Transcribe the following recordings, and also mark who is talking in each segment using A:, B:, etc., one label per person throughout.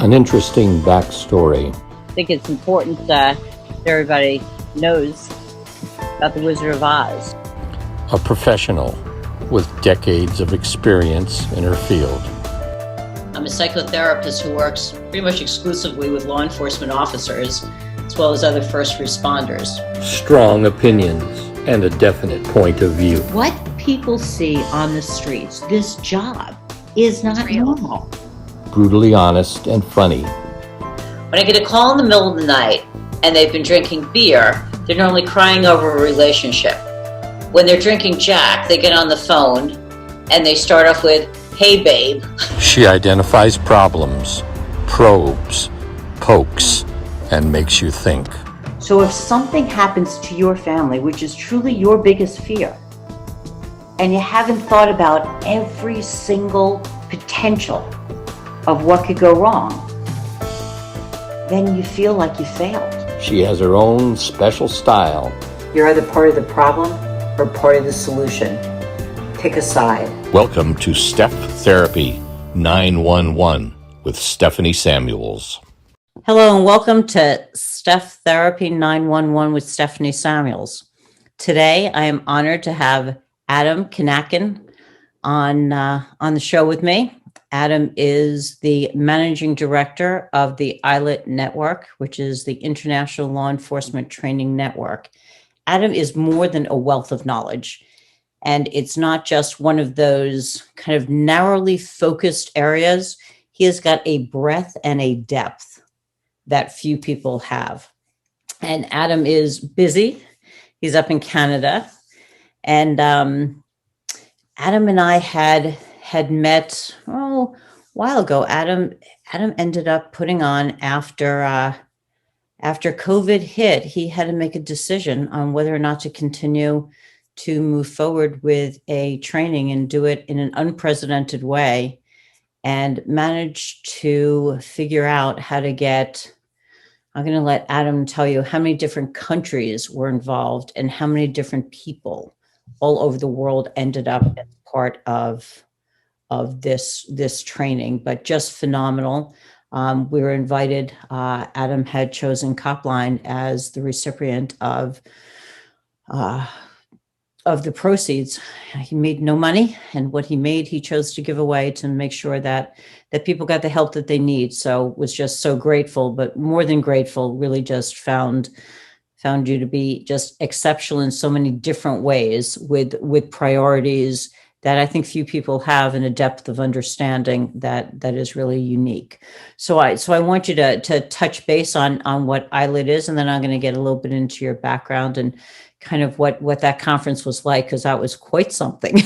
A: An interesting backstory.
B: I think it's important that everybody knows about the Wizard of Oz.
A: A professional with decades of experience in her field.
C: I'm a psychotherapist who works pretty much exclusively with law enforcement officers, as well as other first responders.
A: Strong opinions and a definite point of view.
D: What people see on the streets, this job, is not normal.
A: Brutally honest and funny.
C: When I get a call in the middle of the night and they've been drinking beer, they're normally crying over a relationship. When they're drinking Jack, they get on the phone and they start off with, "Hey, babe."
A: She identifies problems, probes, pokes, and makes you think.
D: So if something happens to your family, which is truly your biggest fear, and you haven't thought about every single potential of what could go wrong, then you feel like you failed.
A: She has her own special style.
D: You're either part of the problem or part of the solution. Pick a side.
A: Welcome to StephTherapy911 with Stephanie Samuels.
B: Hello and welcome to StephTherapy911 with Stephanie Samuels. Today I am honored to have Adam Kinakin on the show with me. Adam is the managing director of the ILET network, which is the International Law Enforcement Training Network. Adam is more than a wealth of knowledge, and it's not just one of those kind of narrowly focused areas. He has got a breadth and a depth that few people have. And Adam is busy. He's up in Canada, and Adam and I had met a while ago. Adam ended up putting on after COVID hit. He had to make a decision on whether or not to continue to move forward with a training and do it in an unprecedented way, and managed to figure out how to get. I'm going to let Adam tell you how many different countries were involved and how many different people all over the world ended up as part of this training, but just phenomenal. We were invited. Adam had chosen Copline as the recipient of the proceeds. He made no money, and what he made, he chose to give away to make sure that people got the help that they need. So was just so grateful, but more than grateful, really just found you to be just exceptional in so many different ways with priorities that I think few people have, in a depth of understanding that is really unique. So I want you to touch base on what ILET is, and then I'm going to get a little bit into your background and kind of what that conference was like, because that was quite something.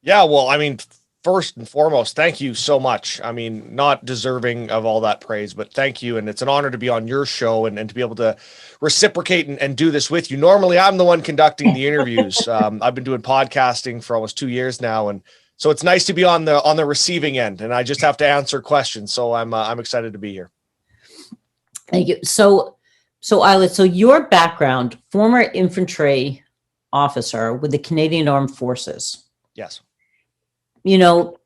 E: Yeah, well, I mean, first and foremost, thank you so much. I mean, not deserving of all that praise, but thank you. And it's an honor to be on your show and to be able to reciprocate and do this with you. Normally, I'm the one conducting the interviews. I've been doing podcasting for almost 2 years now. And so it's nice to be on the receiving end, and I just have to answer questions. So I'm excited to be here.
B: Thank you. So ILET, so your background, former infantry officer with the Canadian Armed Forces.
E: Yes.
B: You know,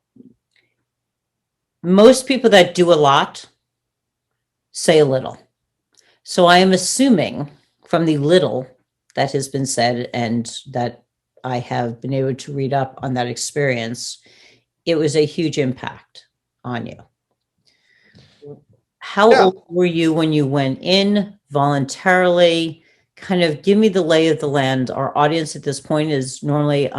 B: most people that do a lot say a little. So I am assuming from the little that has been said and that I have been able to read up on that experience, it was a huge impact on you. How old were you when you went in voluntarily? Kind of give me the lay of the land. Our audience at this point is normally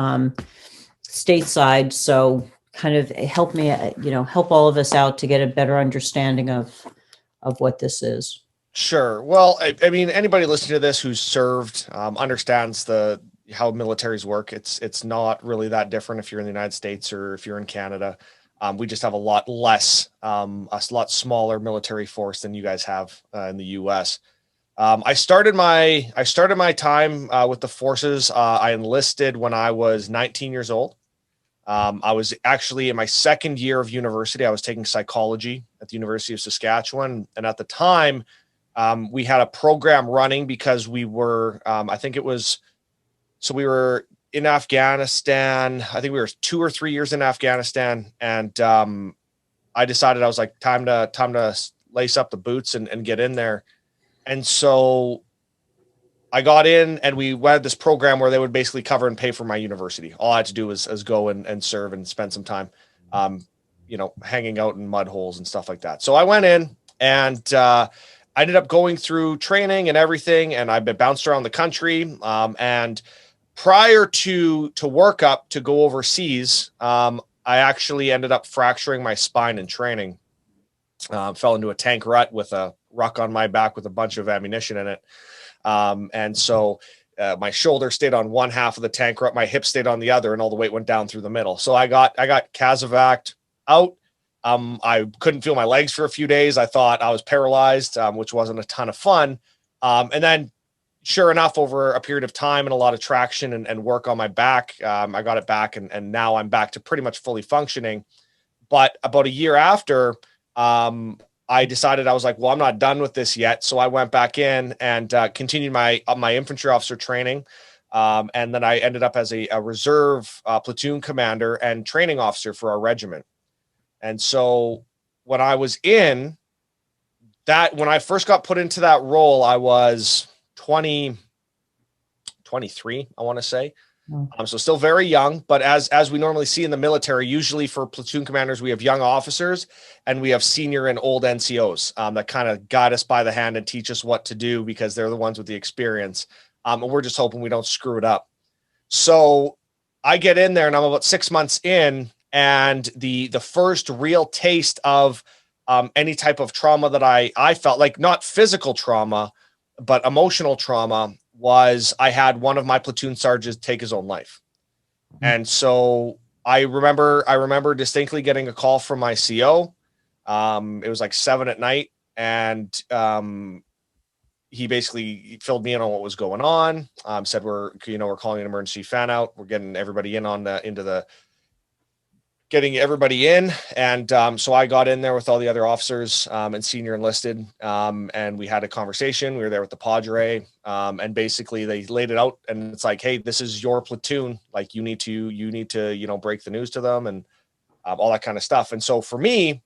B: stateside, so kind of help me, help all of us out to get a better understanding of what this is.
E: Sure. Well, I mean, anybody listening to this who's served understands how militaries work. It's not really that different if you're in the United States or if you're in Canada. We just have a lot less, a lot smaller military force than you guys have in the U.S. I started my time with the forces. I enlisted when I was 19 years old. I was actually in my second year of university. I was taking psychology at the University of Saskatchewan. And at the time, we had a program running because we were, we were in Afghanistan. I think we were 2 or 3 years in Afghanistan. And I decided I was like, time to lace up the boots and get in there. And so I got in, and we had this program where they would basically cover and pay for my university. All I had to do was go and serve and spend some time, hanging out in mud holes and stuff like that. So I went in, and I ended up going through training and everything, and I've been bounced around the country. And prior to work up to go overseas, I actually ended up fracturing my spine in training. Fell into a tank rut with a ruck on my back with a bunch of ammunition in it. And so my shoulder stayed on one half of the tank rut, my hip stayed on the other, and all the weight went down through the middle. So I got Casevac'd out. I couldn't feel my legs for a few days. I thought I was paralyzed, which wasn't a ton of fun. And then sure enough, over a period of time and a lot of traction and work on my back, I got it back, and now I'm back to pretty much fully functioning. But about a year after, I decided, I was like, well, I'm not done with this yet. So I went back in and continued my infantry officer training. And then I ended up as a reserve platoon commander and training officer for our regiment. And so when I was when I first got put into that role, I was 23, I want to say. So still very young, but as we normally see in the military, usually for platoon commanders, we have young officers and we have senior and old NCOs that kind of guide us by the hand and teach us what to do because they're the ones with the experience. And we're just hoping we don't screw it up. So I get in there and I'm about 6 months in, and the first real taste of any type of trauma that I felt like, not physical trauma, but emotional trauma, was I had one of my platoon sergeants take his own life. And so I remember distinctly getting a call from my CO. It was like 7 p.m, and he basically filled me in on what was going on. Said we're calling an emergency fan out. We're getting everybody in getting everybody in. And so I got in there with all the other officers and senior enlisted, and we had a conversation. We were there with the Padre, and basically they laid it out, and it's like, hey, this is your platoon. Like you need to break the news to them and all that kind of stuff. And so for me,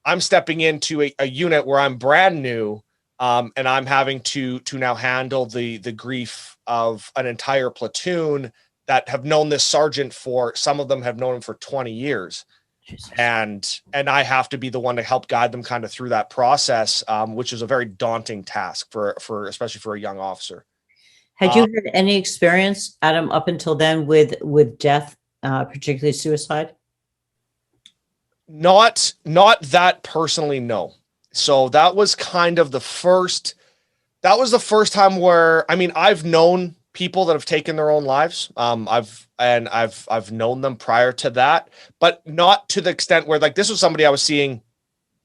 E: I'm stepping into a unit where I'm brand new, and I'm having to now handle the grief of an entire platoon that have known this sergeant some of them have known him for 20 years. Jesus. And I have to be the one to help guide them kind of through that process, which is a very daunting task for especially for a young officer.
B: Had you had any experience, Adam, up until then with death, particularly suicide?
E: Not that personally, no. So that was kind of the first time where, I mean, I've known people that have taken their own lives. I've known them prior to that, but not to the extent where, like, this was somebody I was seeing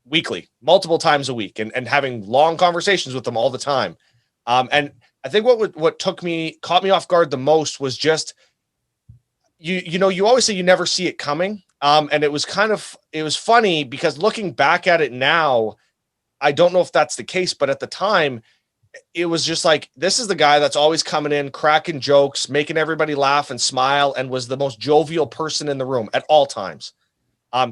E: weekly, multiple times a week, and having long conversations with them all the time. And I think what caught me off guard the most was just, you always say you never see it coming. And it was funny because looking back at it now, I don't know if that's the case, but at the time, it was just like, this is the guy that's always coming in, cracking jokes, making everybody laugh and smile, and was the most jovial person in the room at all times.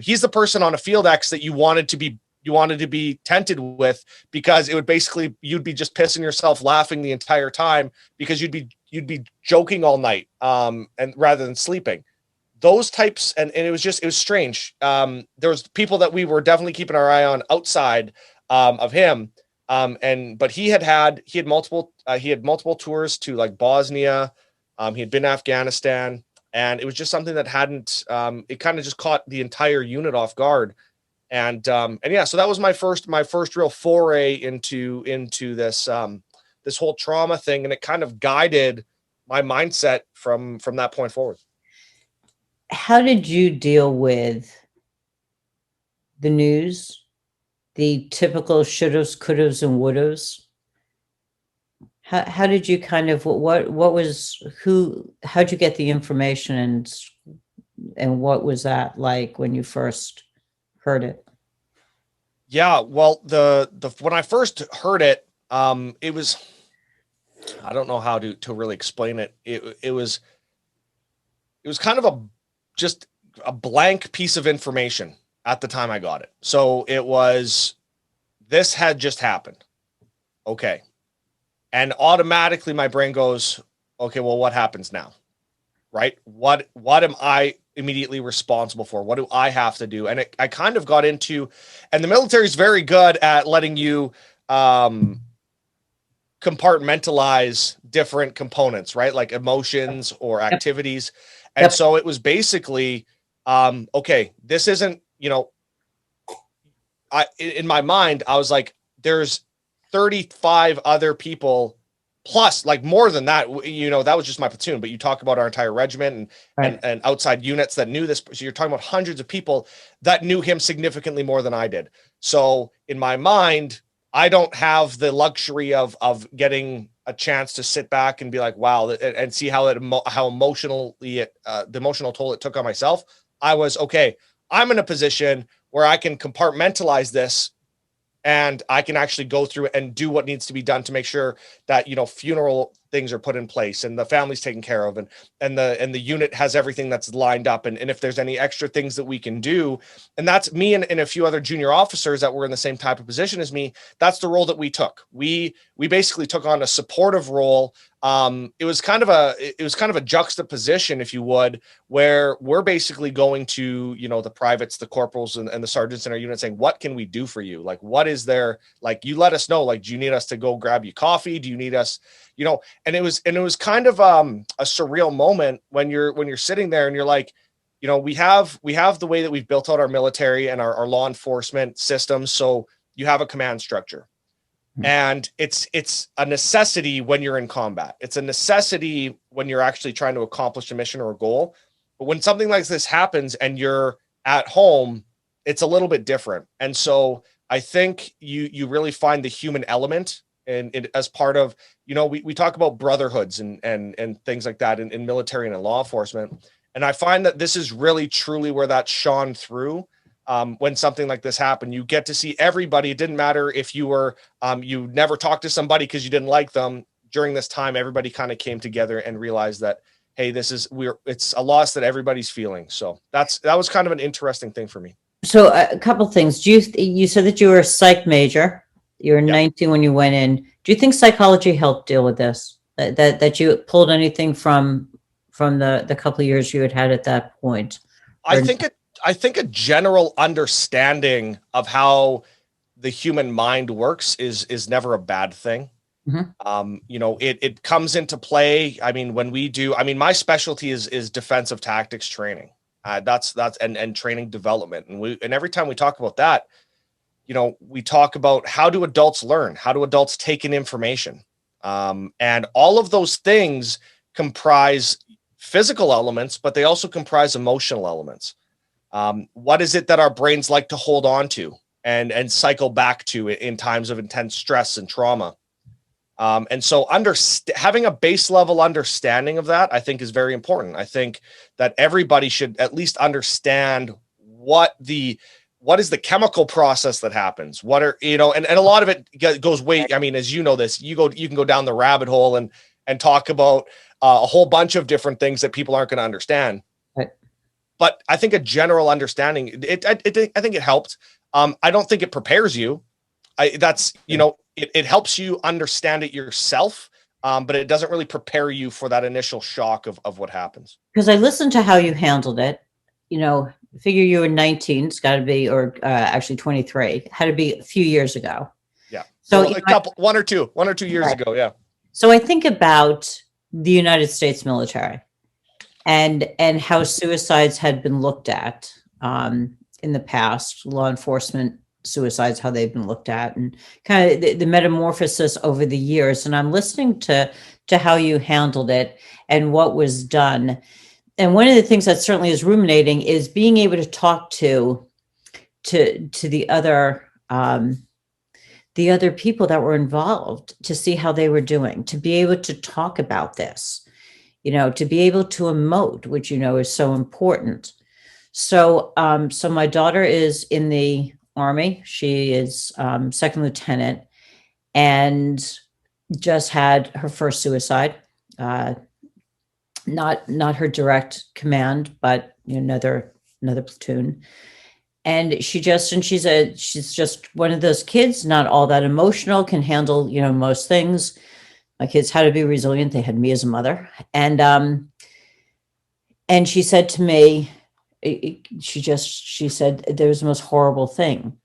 E: He's the person on a field X that you wanted to be tented with, because it would basically, you'd be just pissing yourself laughing the entire time because you'd be joking all night, and rather than sleeping. Those types, and it was strange. There was people that we were definitely keeping our eye on outside of him. But he had multiple tours to, like, Bosnia. He had been to Afghanistan, and it was just something that it kind of just caught the entire unit off guard. And yeah, so that was my first real foray into this whole trauma thing. And it kind of guided my mindset from that point forward.
B: How did you deal with the news? The typical shouldas, couldas, and wouldas. How did you kind of, how'd you get the information, and what was that like when you first heard it?
E: Yeah, well, when I first heard it, it was, I don't know how to really explain it. It was kind of just a blank piece of information. at the time I got it. So it was, this had just happened. Okay. And automatically my brain goes, okay, well, what happens now? Right? What am I immediately responsible for? What do I have to do? And I kind of got into, and the military is very good at letting you compartmentalize different components, right? Like emotions or activities. And so it was basically, okay, this isn't, in my mind, I was like, there's 35 other people plus, like, more than that, that was just my platoon, but you talk about our entire regiment and outside units that knew this. So you're talking about hundreds of people that knew him significantly more than I did. So in my mind, I don't have the luxury of getting a chance to sit back and be like, wow, and see how emotionally the emotional toll it took on myself. I was, okay, I'm in a position where I can compartmentalize this, and I can actually go through and do what needs to be done to make sure that, funeral things are put in place and the family's taken care of, and the unit has everything that's lined up. And if there's any extra things that we can do, and that's me and a few other junior officers that were in the same type of position as me, that's the role that we took. We basically took on a supportive role. It was kind of a juxtaposition, if you would, where we're basically going to, the privates, the corporals, and the sergeants in our unit saying, what can we do for you? Like, what is there? Like, you let us know, like, do you need us to go grab you coffee? Do you need us, and it was kind of a surreal moment when you're sitting there and you're like, we have the way that we've built out our military and our law enforcement systems. So you have a command structure. And it's a necessity when you're in combat. It's a necessity when you're actually trying to accomplish a mission or a goal. But when something like this happens and you're at home, it's a little bit different. And so I think you really find the human element and as part of, we talk about brotherhoods and things like that in military and in law enforcement. And I find that this is really truly where that shone through. When something like this happened, you get to see everybody. It didn't matter if you were, you never talked to somebody because you didn't like them. During this time, everybody kind of came together and realized that, hey, it's a loss that everybody's feeling. So that was kind of an interesting thing for me.
B: So a couple things. You said that you were a psych major. You were 19 when you went in. Do you think psychology helped deal with this? That you pulled anything from the couple of years you had at that point?
E: I think a general understanding of how the human mind works is never a bad thing. Mm-hmm. It comes into play. I mean, my specialty is defensive tactics training. That's and training development. And every time we talk about that, we talk about how do adults learn? How do adults take in information? And all of those things comprise physical elements, but they also comprise emotional elements. What is it that our brains like to hold on to and cycle back to in times of intense stress and trauma? And so having a base level understanding of that, I think, is very important. I think that everybody should at least understand what is the chemical process that happens? What are, and a lot of it goes way, I mean, as you know this, you can go down the rabbit hole and talk about a whole bunch of different things that people aren't going to understand.
B: Right.
E: But I think a general understanding, I think it helped. I don't think it prepares you. It helps you understand it yourself, but it doesn't really prepare you for that initial shock of what happens.
B: Because I listened to how you handled it. Figure you were 19. It's got to be, or actually 23. Had to be a few years ago.
E: Yeah.
B: So
E: one or two years ago. Yeah.
B: So I think about the United States military and how suicides had been looked at in the past, law enforcement suicides, how they've been looked at, and kind of the metamorphosis over the years. And I'm listening to how you handled it and what was done. And one of the things that certainly is ruminating is being able to talk to the other people that were involved, to see how they were doing, to be able to talk about this, to be able to emote, which is so important. So so my daughter is in the Army. She is second lieutenant and just had her first suicide. Not her direct command, but another platoon. And she's just one of those kids, not all that emotional, can handle, most things. My kids had to be resilient. They had me as a mother. And she said to me, she said, there was the most horrible thing.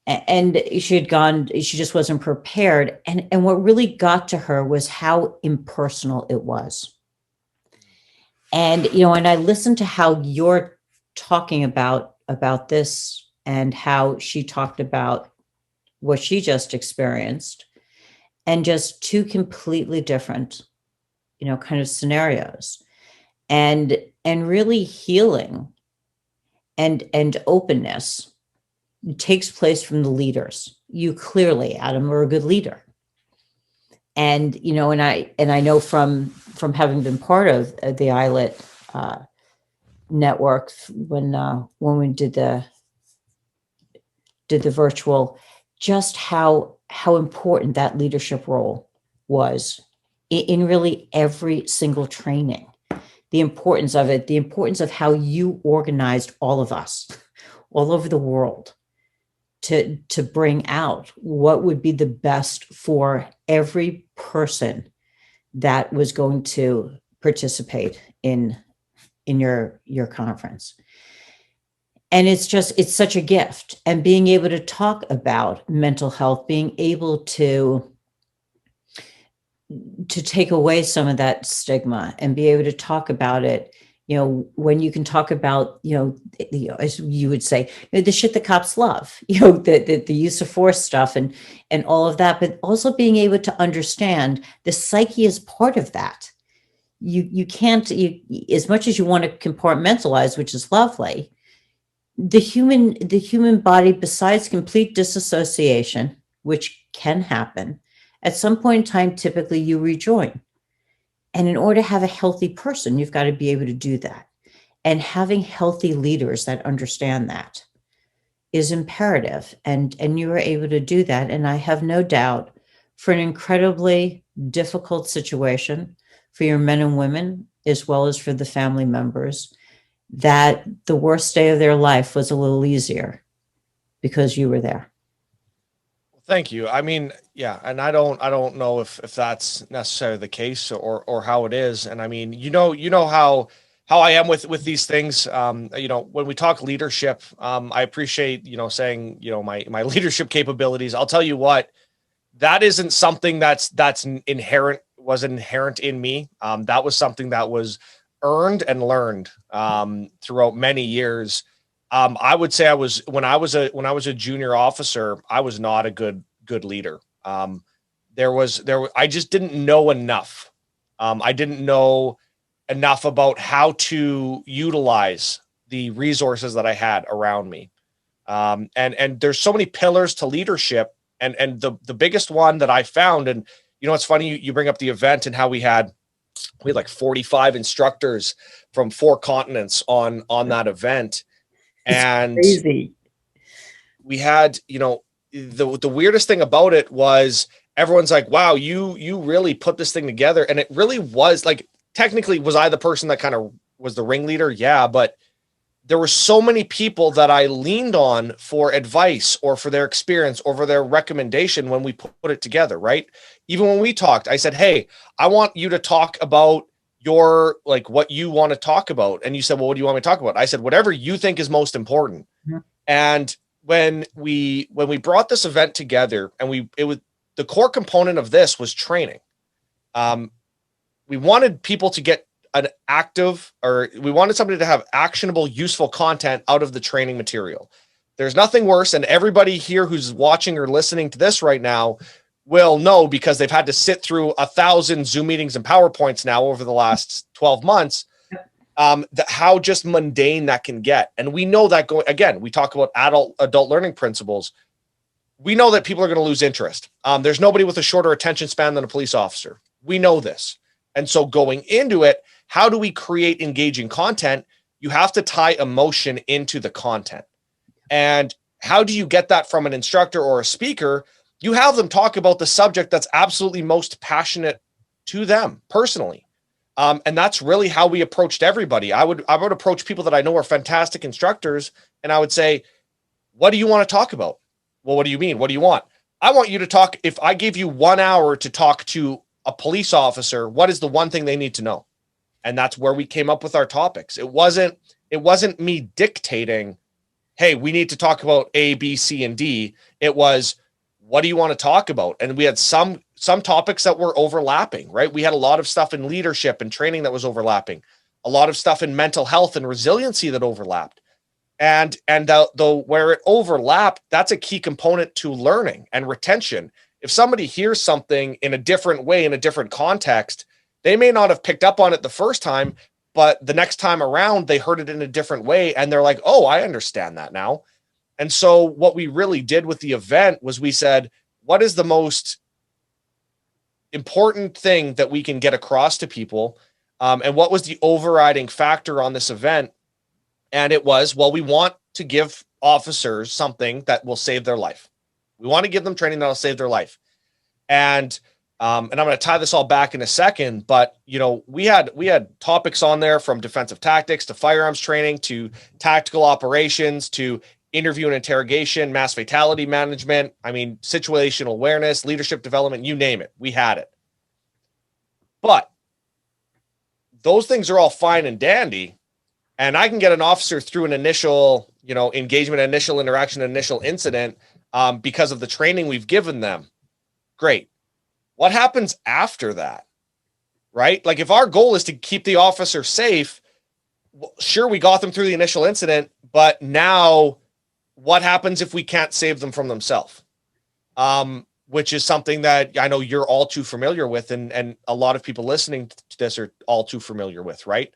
B: And she just wasn't prepared. And what really got to her was how impersonal it was. And, and I listened to how you're talking about this and how she talked about what she just experienced, and just two completely different, kind of scenarios, and really healing and openness takes place from the leaders. You clearly, Adam, are a good leader. And, and I know from having been part of the ILET network when we did the virtual, just how important that leadership role was in really every single training. The importance of it, the importance of how you organized all of us all over the world to bring out what would be the best for every person that was going to participate in your conference. And it's such a gift. And being able to talk about mental health, being able to take away some of that stigma and be able to talk about it, when you can talk about, as you would say, the shit that cops love, the use of force stuff and all of that, but also being able to understand the psyche is part of that. You can't, as much as you want to compartmentalize, which is lovely, the human body, besides complete disassociation, which can happen, at some point in time, typically you rejoin. And in order to have a healthy person, you've got to be able to do that. And having healthy leaders that understand that is imperative. And you were able to do that. And I have no doubt, for an incredibly difficult situation for your men and women, as well as for the family members, that the worst day of their life was a little easier because you were there.
E: Thank you. I mean, yeah, and I don't know if that's necessarily the case or how it is. And I mean, you know how I am with these things. When we talk leadership, I appreciate, saying, my leadership capabilities. I'll tell you what, that isn't something that's inherent in me. That was something that was earned and learned throughout many years. I would say when I was a junior officer, I was not a good leader. I just didn't know enough. I didn't know enough about how to utilize the resources that I had around me. And there's so many pillars to leadership, and the biggest one that I found, and it's funny you bring up the event and how we had like 45 instructors from 4 continents on that event. And
B: crazy.
E: We had, the weirdest thing about it was everyone's like, wow, you really put this thing together. And it really was like, technically, was I the person that kind of was the ringleader? Yeah. But there were so many people that I leaned on for advice or for their experience or for their recommendation when we put it together. Right. Even when we talked, I said, hey, I want you to talk about what you want to talk about. And you said, well, what do you want me to talk about? I said, whatever you think is most important. Mm-hmm. And when we brought this event together, and it was the core component of this was training. We wanted people to get we wanted somebody to have actionable, useful content out of the training material. There's nothing worse. And everybody here who's watching or listening to this right now will know, because they've had to sit through 1,000 Zoom meetings and PowerPoints now over the last 12 months, how just mundane that can get. And we know that we talk about adult learning principles. We know that people are going to lose interest. There's nobody with a shorter attention span than a police officer. We know this. And so going into it, how do we create engaging content? You have to tie emotion into the content. And how do you get that from an instructor or a speaker? You have them talk about the subject that's absolutely most passionate to them personally. And that's really how we approached everybody. I would approach people that I know are fantastic instructors, and I would say, what do you want to talk about? Well, what do you mean? What do you want? I want you to talk. If I gave you 1 hour to talk to a police officer, what is the one thing they need to know? And that's where we came up with our topics. It wasn't me dictating, hey, we need to talk about A, B, C, and D. It was, what do you want to talk about? And we had some topics that were overlapping, right? We had a lot of stuff in leadership and training that was overlapping, a lot of stuff in mental health and resiliency that overlapped. And the where it overlapped, that's a key component to learning and retention. If somebody hears something in a different way, in a different context, they may not have picked up on it the first time, but the next time around, they heard it in a different way. And they're like, oh, I understand that now. And so what we really did with the event was we said, what is the most important thing that we can get across to people? And what was the overriding factor on this event? And it was, well, we want to give officers something that will save their life. We want to give them training that will save their life. And I'm going to tie this all back in a second, but we had topics on there from defensive tactics to firearms training to tactical operations to interview and interrogation, mass fatality management. I mean, situational awareness, leadership development, you name it. We had it. But those things are all fine and dandy. And I can get an officer through an initial, engagement, initial interaction, initial incident because of the training we've given them. Great. What happens after that? Right? Like if our goal is to keep the officer safe, well, sure, we got them through the initial incident, but now what happens if we can't save them from themselves? Which is something that I know you're all too familiar with, and a lot of people listening to this are all too familiar with, right?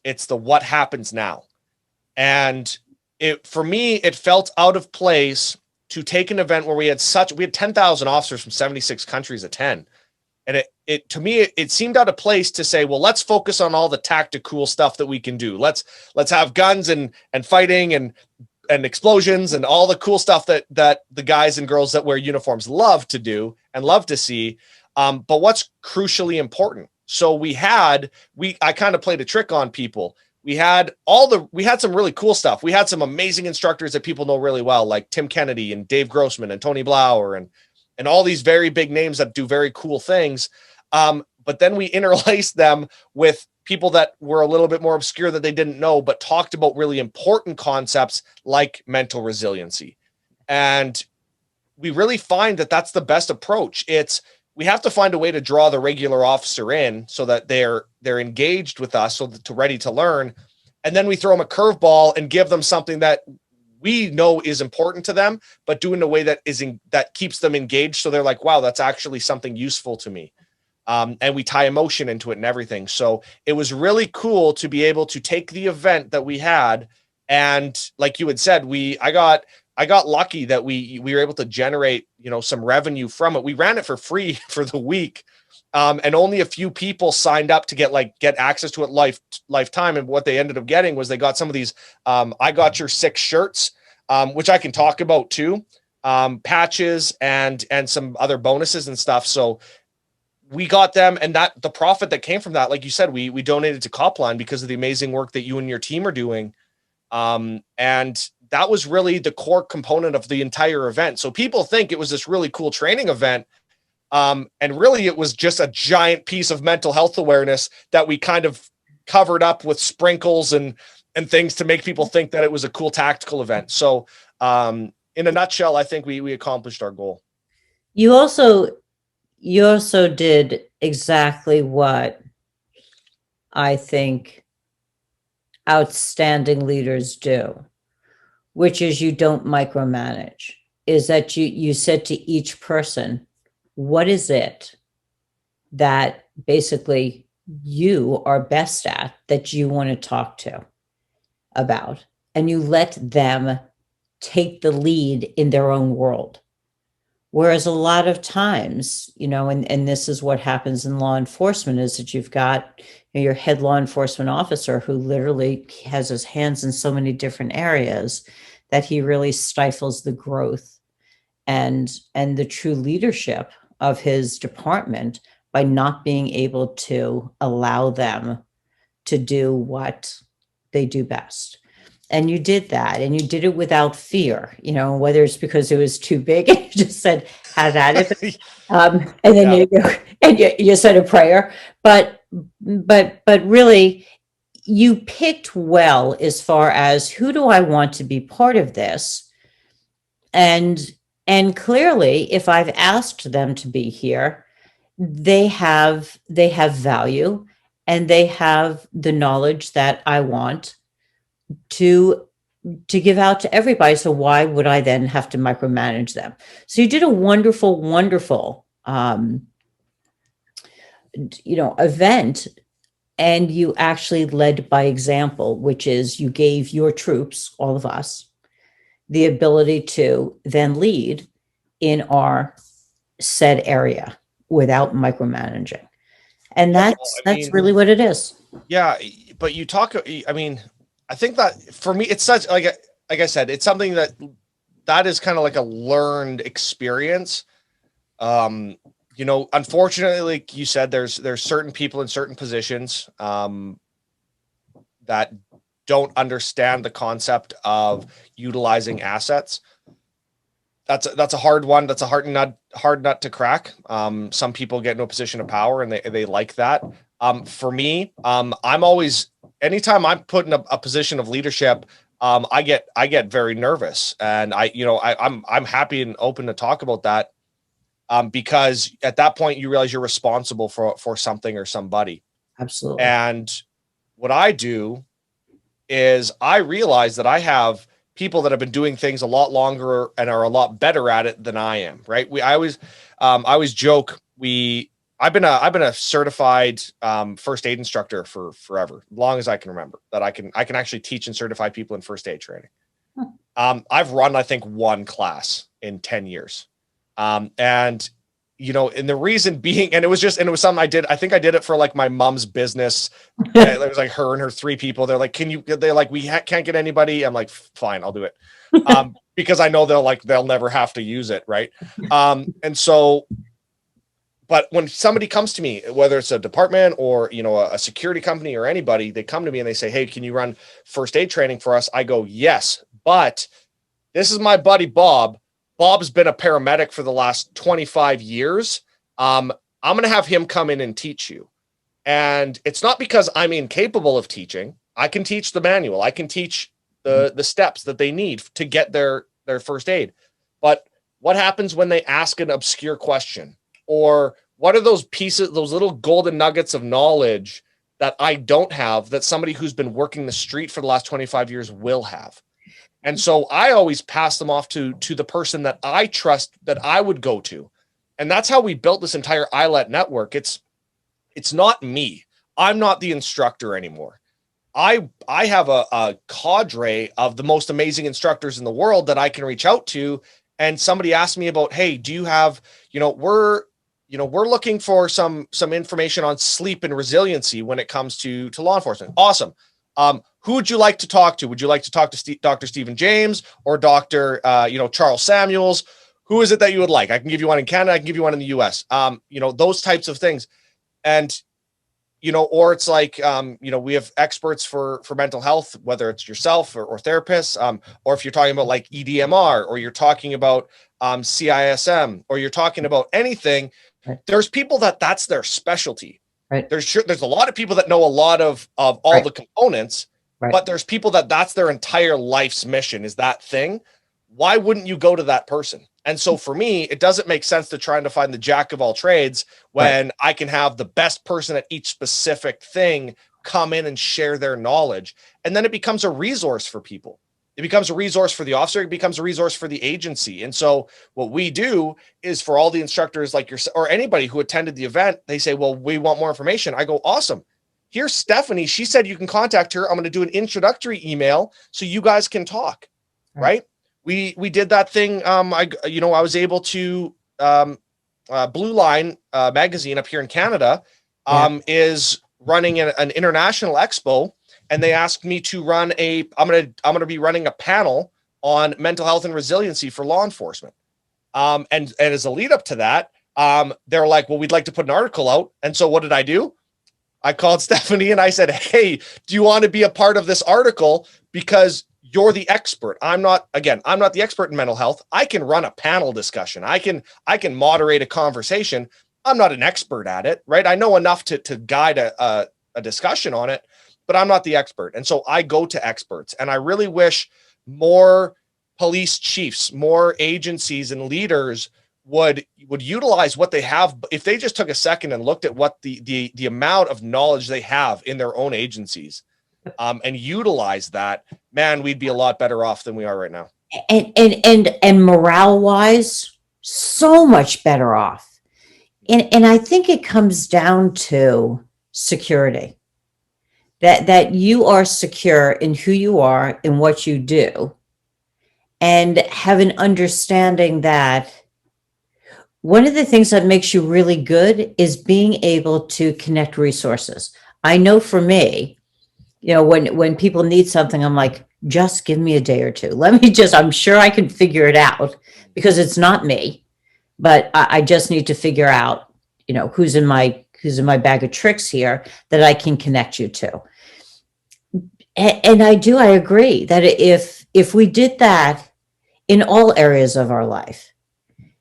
E: It's the what happens now. And for me, it felt out of place to take an event where we had 10,000 officers from 76 countries attend. And to me, it seemed out of place to say, well, let's focus on all the tactical stuff that we can do. Let's have guns and fighting and explosions and all the cool stuff that the guys and girls that wear uniforms love to do and love to see. But what's crucially important? So I kind of played a trick on people. We had some really cool stuff. We had some amazing instructors that people know really well, like Tim Kennedy and Dave Grossman and Tony Blauer and all these very big names that do very cool things. But then we interlaced them with people that were a little bit more obscure that they didn't know, but talked about really important concepts like mental resiliency. And we really find that that's the best approach. We have to find a way to draw the regular officer in so that they're engaged with us, so that they're ready to learn. And then we throw them a curveball and give them something that we know is important to them, but do in a way that keeps them engaged. So they're like, wow, that's actually something useful to me. And we tie emotion into it and everything. So it was really cool to be able to take the event that we had. And like you had said, I got lucky that we were able to generate, some revenue from it. We ran it for free for the week. And only a few people signed up to get access to it lifetime. And what they ended up getting was they got some of these, I got your 6 shirts, which I can talk about too, patches and some other bonuses and stuff. So we got them, and that the profit that came from that, like you said, we donated to Copline because of the amazing work that you and your team are doing. And that was really the core component of the entire event. So people think it was this really cool training event. And really it was just a giant piece of mental health awareness that we kind of covered up with sprinkles and things to make people think that it was a cool tactical event. So in a nutshell, I think we accomplished our goal.
B: You also did exactly what I think outstanding leaders do, which is you don't micromanage, is that you said to each person, what is it that basically you are best at that you want to talk to about? And you let them take the lead in their own world. Whereas a lot of times, and this is what happens in law enforcement, is that you've got your head law enforcement officer who literally has his hands in so many different areas that he really stifles the growth and the true leadership of his department by not being able to allow them to do what they do best. And you did that, and you did it without fear, whether it's because it was too big and you just said, have at it. And then you said a prayer, but really you picked well as far as who do I want to be part of this? And clearly, if I've asked them to be here, they have value, and they have the knowledge that I want to give out to everybody. So why would I then have to micromanage them? So you did a wonderful event, and you actually led by example, which is you gave your troops, all of us, the ability to then lead in our said area without micromanaging. And that's really what it is.
E: Yeah. But you talk, I mean, I think that for me, it's such like I said, it's something that is kind of like a learned experience. Unfortunately, like you said, there's certain people in certain positions that don't understand the concept of utilizing assets. That's a hard one. That's a hard nut to crack. Some people get into a position of power and they like that. For me, I'm always, anytime I'm put in a position of leadership, I get very nervous, and I'm happy and open to talk about that. Because at that point you realize you're responsible for something or somebody.
B: Absolutely.
E: And what I do is I realize that I have people that have been doing things a lot longer and are a lot better at it than I am. Right. I always joke. I've been a certified first aid instructor for forever, as long as I can remember, that I can actually teach and certify people in first aid training. I've run, I think, one class in 10 years. And the reason being, and it was something I did. I think I did it for like my mom's business. It was like her and her 3 people. They're like, they're like, we can't get anybody. I'm like, fine, I'll do it. Because I know they'll never have to use it. Right. And so, but when somebody comes to me, whether it's a department or, a security company or anybody, they come to me and they say, hey, can you run first aid training for us? I go, yes, but this is my buddy, Bob. Bob's been a paramedic for the last 25 years. I'm going to have him come in and teach you. And it's not because I'm incapable of teaching. I can teach the manual. I can teach the steps that they need to get their first aid. But what happens when they ask an obscure question? Or what are those pieces, those little golden nuggets of knowledge that I don't have that somebody who's been working the street for the last 25 years will have? And so I always pass them off to the person that I trust, that I would go to. And that's how we built this entire ILET network. It's not me. I'm not the instructor anymore. I have a cadre of the most amazing instructors in the world that I can reach out to. And somebody asked me about, hey, do you have, we're looking for some information on sleep and resiliency when it comes to law enforcement. Awesome. Who would you like to talk to? Would you like to talk to Dr. Stephen James or Dr. Charles Samuels? Who is it that you would like? I can give you one in Canada. I can give you one in the US. Those types of things. And, or it's like, we have experts for mental health, whether it's yourself or therapists, or if you're talking about like EDMR, or you're talking about CISM, or you're talking about anything, right. There's people that's their specialty. Right. There's a lot of people that know a lot of all right. the components, right. But there's people that's their entire life's mission is that thing. Why wouldn't you go to that person? And so for me, it doesn't make sense to try to find the jack of all trades when right. I can have the best person at each specific thing come in and share their knowledge. And then it becomes a resource for people. It becomes a resource for the officer. It becomes a resource for the agency. And so what we do is for all the instructors like yourself or anybody who attended the event, they say, well, we want more information. I go, awesome. Here's Stephanie. She said you can contact her. I'm going to do an introductory email so you guys can talk. Right. We did that thing. I was able to, Blue Line magazine up here in Canada is running an international expo. And they asked me to run I'm going to be running a panel on mental health and resiliency for law enforcement. And as a lead up to that, They're like, well, we'd like to put an article out. And so what did I do? I called Stephanie and I said, hey, do you want to be a part of this article? Because you're the expert. I'm not the expert in mental health. I can run a panel discussion. I can moderate a conversation. I'm not an expert at it, right? I know enough to guide a discussion on it, but I'm not the expert. And so I go to experts, and I really wish more police chiefs, more agencies and leaders would utilize what they have. If they just took a second and looked at what the amount of knowledge they have in their own agencies, and utilize that, man, we'd be a lot better off than we are right now.
B: And morale wise, so much better off. And I think it comes down to security, that you are secure in who you are and what you do, and have an understanding that one of the things that makes you really good is being able to connect resources. I know for me, when people need something, I'm like, just give me a day or two. I'm sure I can figure it out, because it's not me, but I just need to figure out, who's in my bag of tricks here that I can connect you to. And I agree that if we did that in all areas of our life,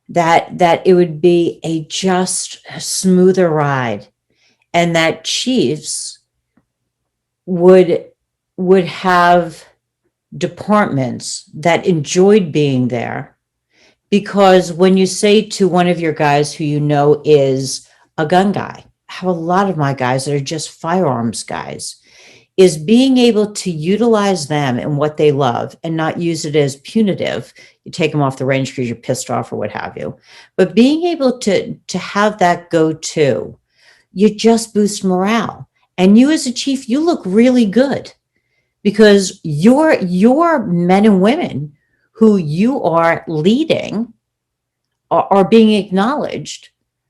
B: that it would be a smoother ride, and that chiefs would have departments that enjoyed being there. Because when you say to one of your guys who is a gun guy, I have a lot of my guys that are just firearms guys, is being able to utilize them and what they love and not use it as punitive. You take them off the range because you're pissed off or what have you. But being able to have that go-to, you just boost morale. And you as a chief, you look really good, because your men and women who you are leading are being acknowledged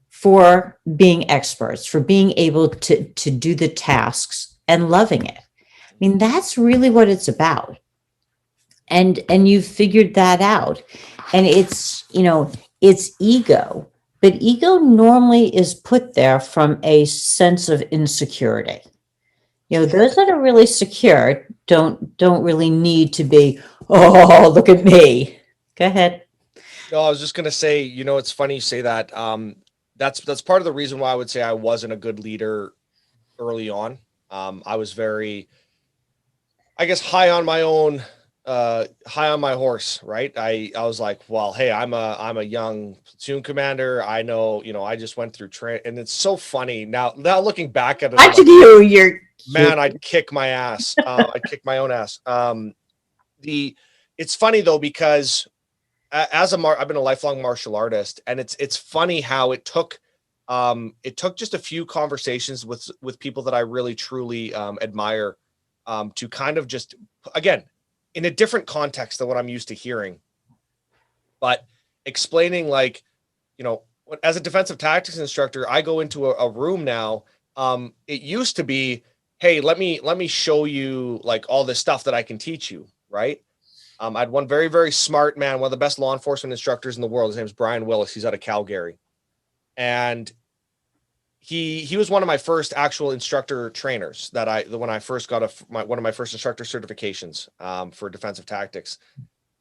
B: for being experts, for being able to do the tasks and loving it. I mean, that's really what it's about. And you've figured that out. And it's ego, but ego normally is put there from a sense of insecurity. Those that are really secure don't really need to be, oh, look at me. Go ahead.
E: No, I was just going to say, it's funny you say that. That's part of the reason why I would say I wasn't a good leader early on. I was very, I guess, high on my horse, right? I was like, well, hey, I'm a young platoon commander. I know, I just went through and it's so funny now looking back at it.
B: You're
E: man, I'd kick my ass. I'd kick my own ass. It's funny though, because I've been a lifelong martial artist, and it's funny how it took just a few conversations with people that I really truly admire, to kind of just, again, in a different context than what I'm used to hearing, but explaining, like, as a defensive tactics instructor, I go into a room now. It used to be, hey, let me show you like all this stuff that I can teach you, right? I had one very, very smart man, one of the best law enforcement instructors in the world. His name is Brian Willis. He's out of Calgary. And he was one of my first actual instructor trainers when I first got one of my first instructor certifications for defensive tactics.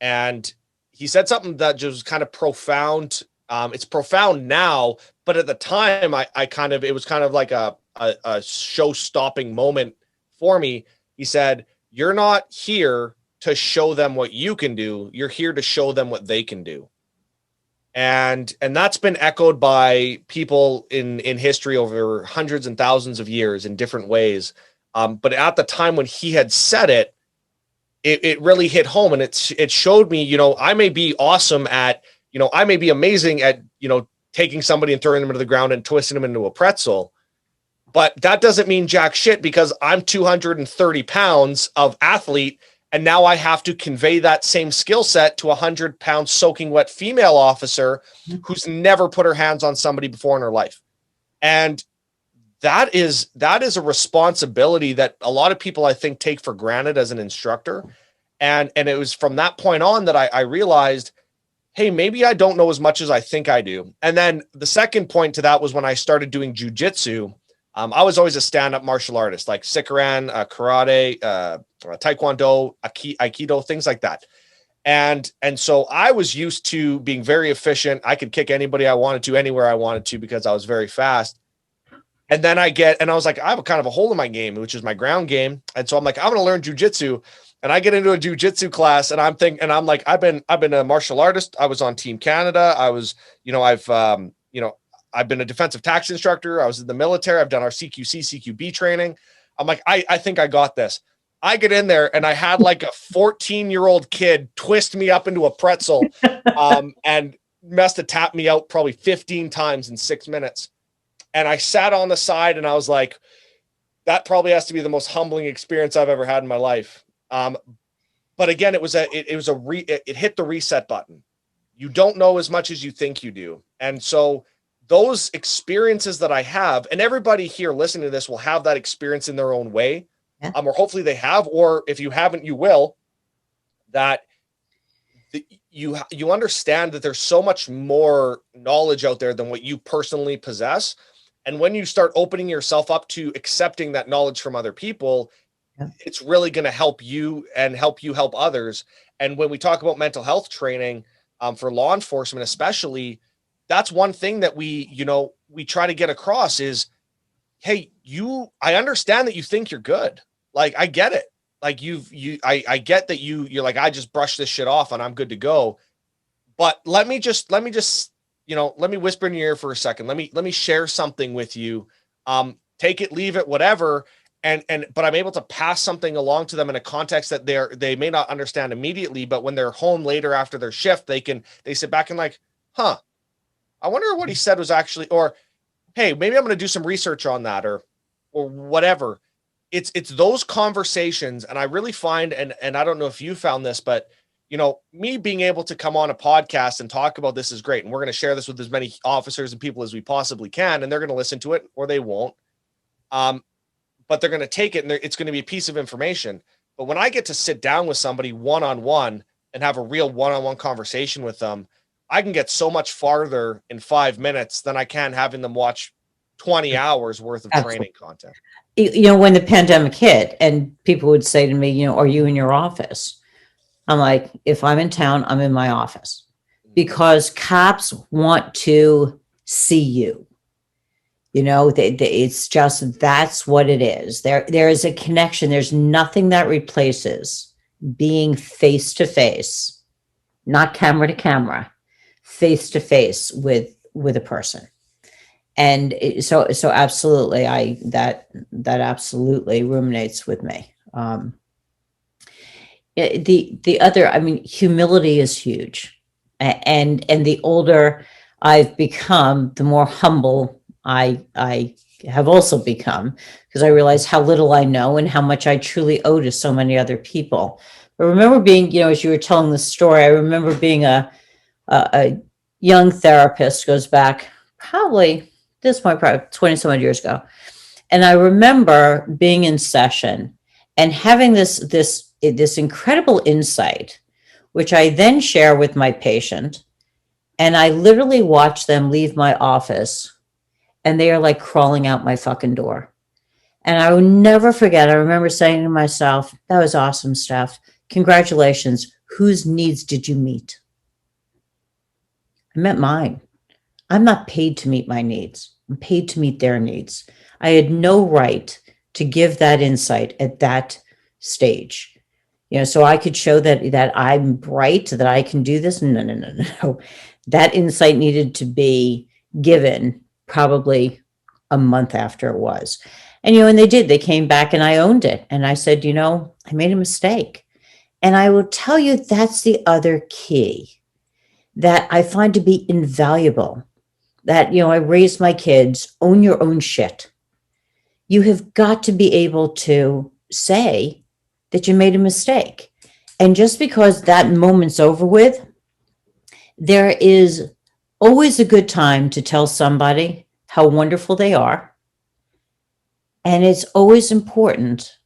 E: And he said something that just was kind of profound. It's profound now, but at the time it was kind of like a show-stopping moment for me. He said, "You're not here to show them what you can do. You're here to show them what they can do." And that's been echoed by people in history over hundreds and thousands of years in different ways. But at the time when he had said it, it really hit home, and it showed me, I may be awesome at, I may be amazing at, taking somebody and throwing them into the ground and twisting them into a pretzel. But that doesn't mean jack shit, because I'm 230 pounds of athlete, and now I have to convey that same skill set to 100-pound soaking wet female officer who's never put her hands on somebody before in her life. And that is a responsibility that a lot of people, I think, take for granted as an instructor. And it was from that point on that I realized, hey, maybe I don't know as much as I think I do. And then the second point to that was when I started doing jujitsu. I was always a stand-up martial artist, like Sikaran, karate, taekwondo, aikido, things like that. And so I was used to being very efficient. I could kick anybody I wanted to, anywhere I wanted to, because I was very fast. And then I was like, I have a kind of a hole in my game, which is my ground game. And so I'm like, I'm going to learn jujitsu. And I get into a jujitsu class, and I'm like, I've been a martial artist. I was on Team Canada. I was, I've been a defensive tax instructor. I was in the military. I've done our CQC, CQB training. I'm like, I think I got this. I get in there, and I had like a 14-year-old kid twist me up into a pretzel, and must have tapped me out probably 15 times in 6 minutes. And I sat on the side, and I was like, that probably has to be the most humbling experience I've ever had in my life. But again, it hit the reset button. You don't know as much as you think you do. And so those experiences that I have, and everybody here listening to this will have that experience in their own way. Yeah. Or hopefully they have, or if you haven't, you will, that you understand that there's so much more knowledge out there than what you personally possess. And when you start opening yourself up to accepting that knowledge from other people, it's really going to help you and help you help others. And when we talk about mental health training, for law enforcement, especially, that's one thing that we try to get across is, hey, I understand that you think you're good. Like, I get it. Like I get that you're like, I just brush this shit off and I'm good to go. But let me whisper in your ear for a second. Let me share something with you. Take it, leave it, whatever. But I'm able to pass something along to them in a context that they may not understand immediately, but when they're home later after their shift, they sit back and like, I wonder what he said was actually, or, hey, maybe I'm going to do some research on that, or whatever. It's those conversations. And I really find, and I don't know if you found this, but me being able to come on a podcast and talk about this is great. And we're going to share this with as many officers and people as we possibly can. And they're going to listen to it, or they won't. But they're going to take it, and it's going to be a piece of information. But when I get to sit down with somebody one-on-one and have a real one-on-one conversation with them, I can get so much farther in 5 minutes than I can having them watch 20 hours worth of training content.
B: When the pandemic hit and people would say to me, are you in your office? I'm like, if I'm in town, I'm in my office, because cops want to see you. It's just, that's what it is. There is a connection. There's nothing that replaces being face to face, not camera to camera, face to face with a person. And so absolutely, that absolutely ruminates with me. The other, humility is huge, and the older I've become, the more humble I have also become, because I realize how little I know and how much I truly owe to so many other people. But I remember being, as you were telling the story, I remember being a young therapist, goes back probably 20 some odd years ago. And I remember being in session and having this incredible insight, which I then share with my patient. And I literally watch them leave my office, and they are like crawling out my fucking door. And I will never forget, I remember saying to myself, that was awesome, Steph. Congratulations. Whose needs did you meet? I met mine. I'm not paid to meet my needs. I'm paid to meet their needs. I had no right to give that insight at that stage. So I could show that I'm bright, that I can do this. No. That insight needed to be given probably a month after it was. And, and they did. They came back, and I owned it. And I said, I made a mistake. And I will tell you, that's the other key that I find to be invaluable. That, I raised my kids, own your own shit. You have got to be able to say that you made a mistake. And just because that moment's over with, there is always a good time to tell somebody how wonderful they are. And it's always important,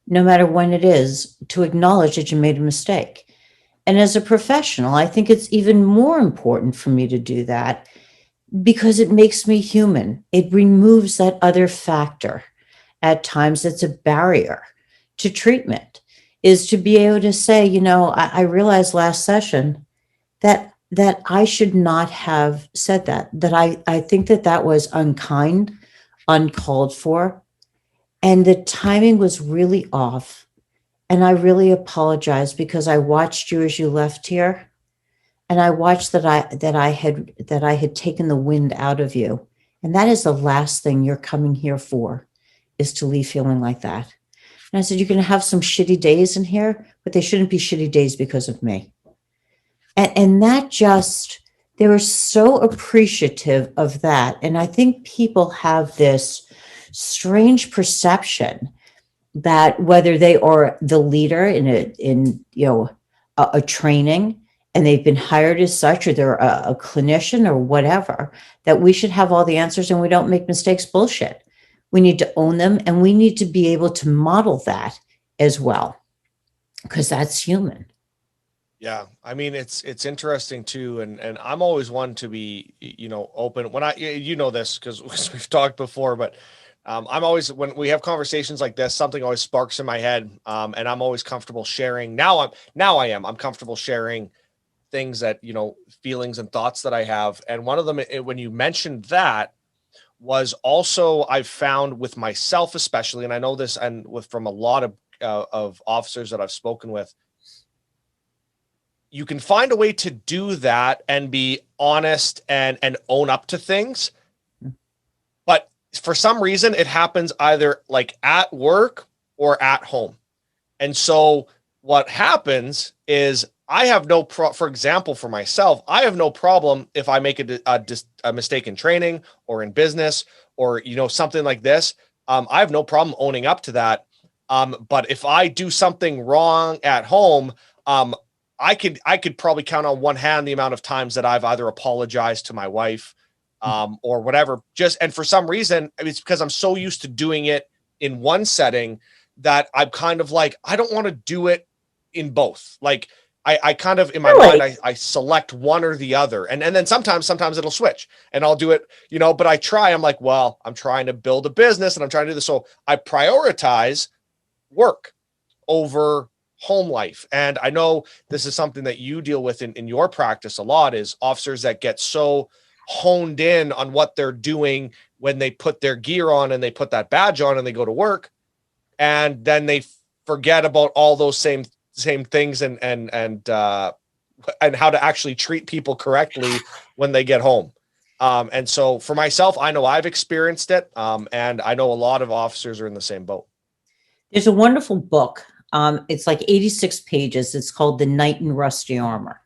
B: no matter when it is, to acknowledge that you made a mistake. And as a professional, I think it's even more important for me to do that because it makes me human. It removes that other factor. At times, it's a barrier to treatment, is to be able to say, I realized last session that I should not have said that I think that was unkind, uncalled for, and the timing was really off. And I really apologize because I watched you as you left here, and I watched that I had taken the wind out of you. And that is the last thing you're coming here for, is to leave feeling like that. And I said, you're going to have some shitty days in here, but they shouldn't be shitty days because of me. And that just, they were so appreciative of that. And I think people have this strange perception that whether they are the leader in a training, and they've been hired as such, or they're a clinician or whatever, that we should have all the answers and we don't make mistakes. Bullshit. We need to own them, and we need to be able to model that as well, because that's human.
E: Yeah, I mean, it's interesting too, and I'm always one to be, open when this because we've talked before, but I'm always, when we have conversations like this, something always sparks in my head, and I'm always comfortable sharing. I'm comfortable sharing things that, feelings and thoughts that I have, and one of them, when you mentioned that, was also I've found with myself especially, and I know this, and from a lot of officers that I've spoken with. You can find a way to do that and be honest and own up to things. But for some reason, it happens either like at work or at home. And so what happens is I have for example, for myself, I have no problem if I make a mistake in training or in business or, something like this. I have no problem owning up to that. But if I do something wrong at home, I could probably count on one hand the amount of times that I've either apologized to my wife, or whatever, and for some reason, it's because I'm so used to doing it in one setting that I'm kind of like, I don't want to do it in both. Like I kind of, in my mind, I select one or the other. And then sometimes it'll switch and I'll do it, but I'm like, well, I'm trying to build a business and I'm trying to do this. So I prioritize work over home life. And I know this is something that you deal with in your practice a lot, is officers that get so honed in on what they're doing when they put their gear on and they put that badge on and they go to work. And then they forget about all those same things and how to actually treat people correctly when they get home. And so for myself, I know I've experienced it. And I know a lot of officers are in the same boat.
B: There's a wonderful book. It's like 86 pages. It's called The Knight in Rusty Armor.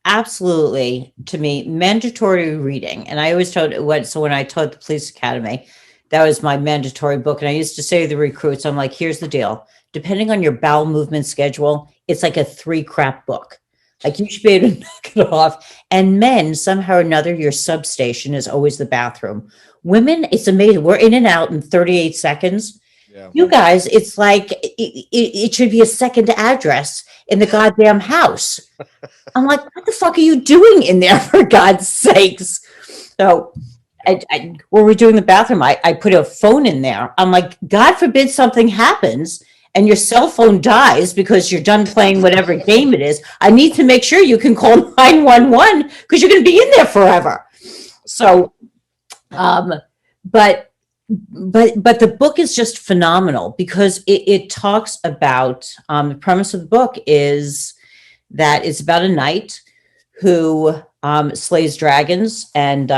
B: Absolutely, to me, mandatory reading. And I always so when I taught the police academy, that was my mandatory book. And I used to say to the recruits, I'm like, here's the deal. Depending on your bowel movement schedule, it's like a 3-crap book. Like, you should be able to knock it off. And men, somehow or another, your substation is always the bathroom. Women, it's amazing. We're in and out in 38 seconds. Yeah. You guys, it's like it should be a second address in the goddamn house. I'm like, what the fuck are you doing in there, for God's sakes? So when we're doing the bathroom, I put a phone in there. I'm like, God forbid something happens and your cell phone dies because you're done playing whatever game it is. I need to make sure you can call 911 because you're going to be in there forever. So, but the book is just phenomenal because it talks about, the premise of the book is that it's about a knight who slays dragons and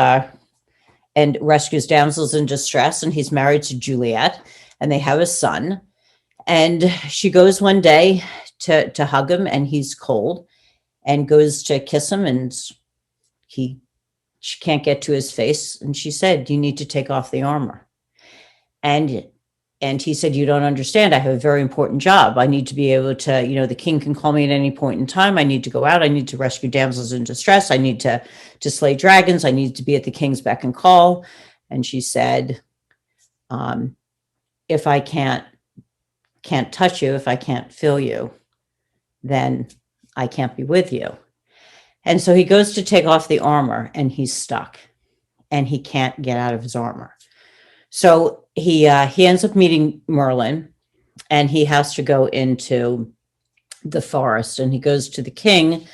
B: rescues damsels in distress. And he's married to Juliet and they have a son. And she goes one day to hug him and he's cold, and goes to kiss him and she can't get to his face. And she said, you need to take off the armor. And he said, you don't understand. I have a very important job. I need to be able to, the king can call me at any point in time. I need to go out. I need to rescue damsels in distress. I need to slay dragons. I need to be at the king's beck and call. And she said, if I can't touch you, if I can't feel you, then I can't be with you. And so he goes to take off the armor and he's stuck and he can't get out of his armor. So he ends up meeting Merlin and he has to go into the forest, and he goes to the king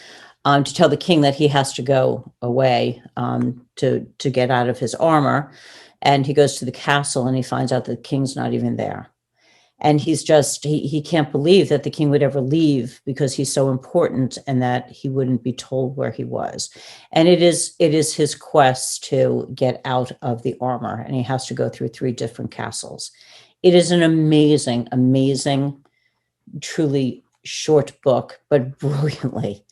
B: to tell the king that he has to go away to get out of his armor. And he goes to the castle and he finds out that the king's not even there. And he's just, he can't believe that the king would ever leave because he's so important and that he wouldn't be told where he was. And it is his quest to get out of the armor, and he has to go through 3 different castles. It is an amazing, amazing, truly short book, but brilliantly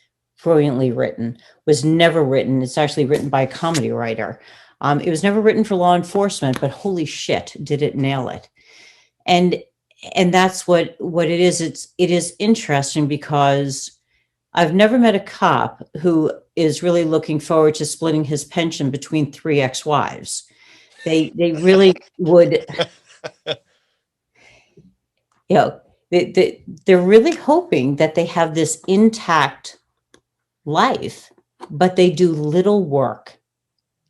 B: written. Was never written. It's actually written by a comedy writer. It was never written for law enforcement, but holy shit, did it nail it. And that's what it is. It is interesting because I've never met a cop who is really looking forward to splitting his pension between 3 ex-wives. They really would, they're really hoping that they have this intact life, but they do little work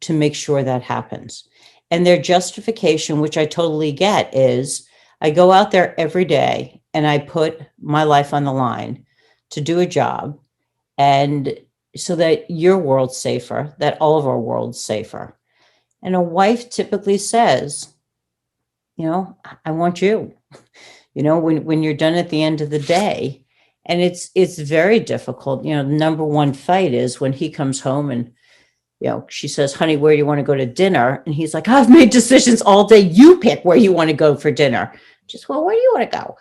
B: to make sure that happens. And their justification, which I totally get, is I go out there every day and I put my life on the line to do a job, and so that your world's safer, that all of our world's safer. And a wife typically says, I want you, when you're done at the end of the day. And it's very difficult. The number one fight is when he comes home and she says, honey, where do you want to go to dinner? And he's like, I've made decisions all day. You pick where you want to go for dinner. Just, well, where do you want to go?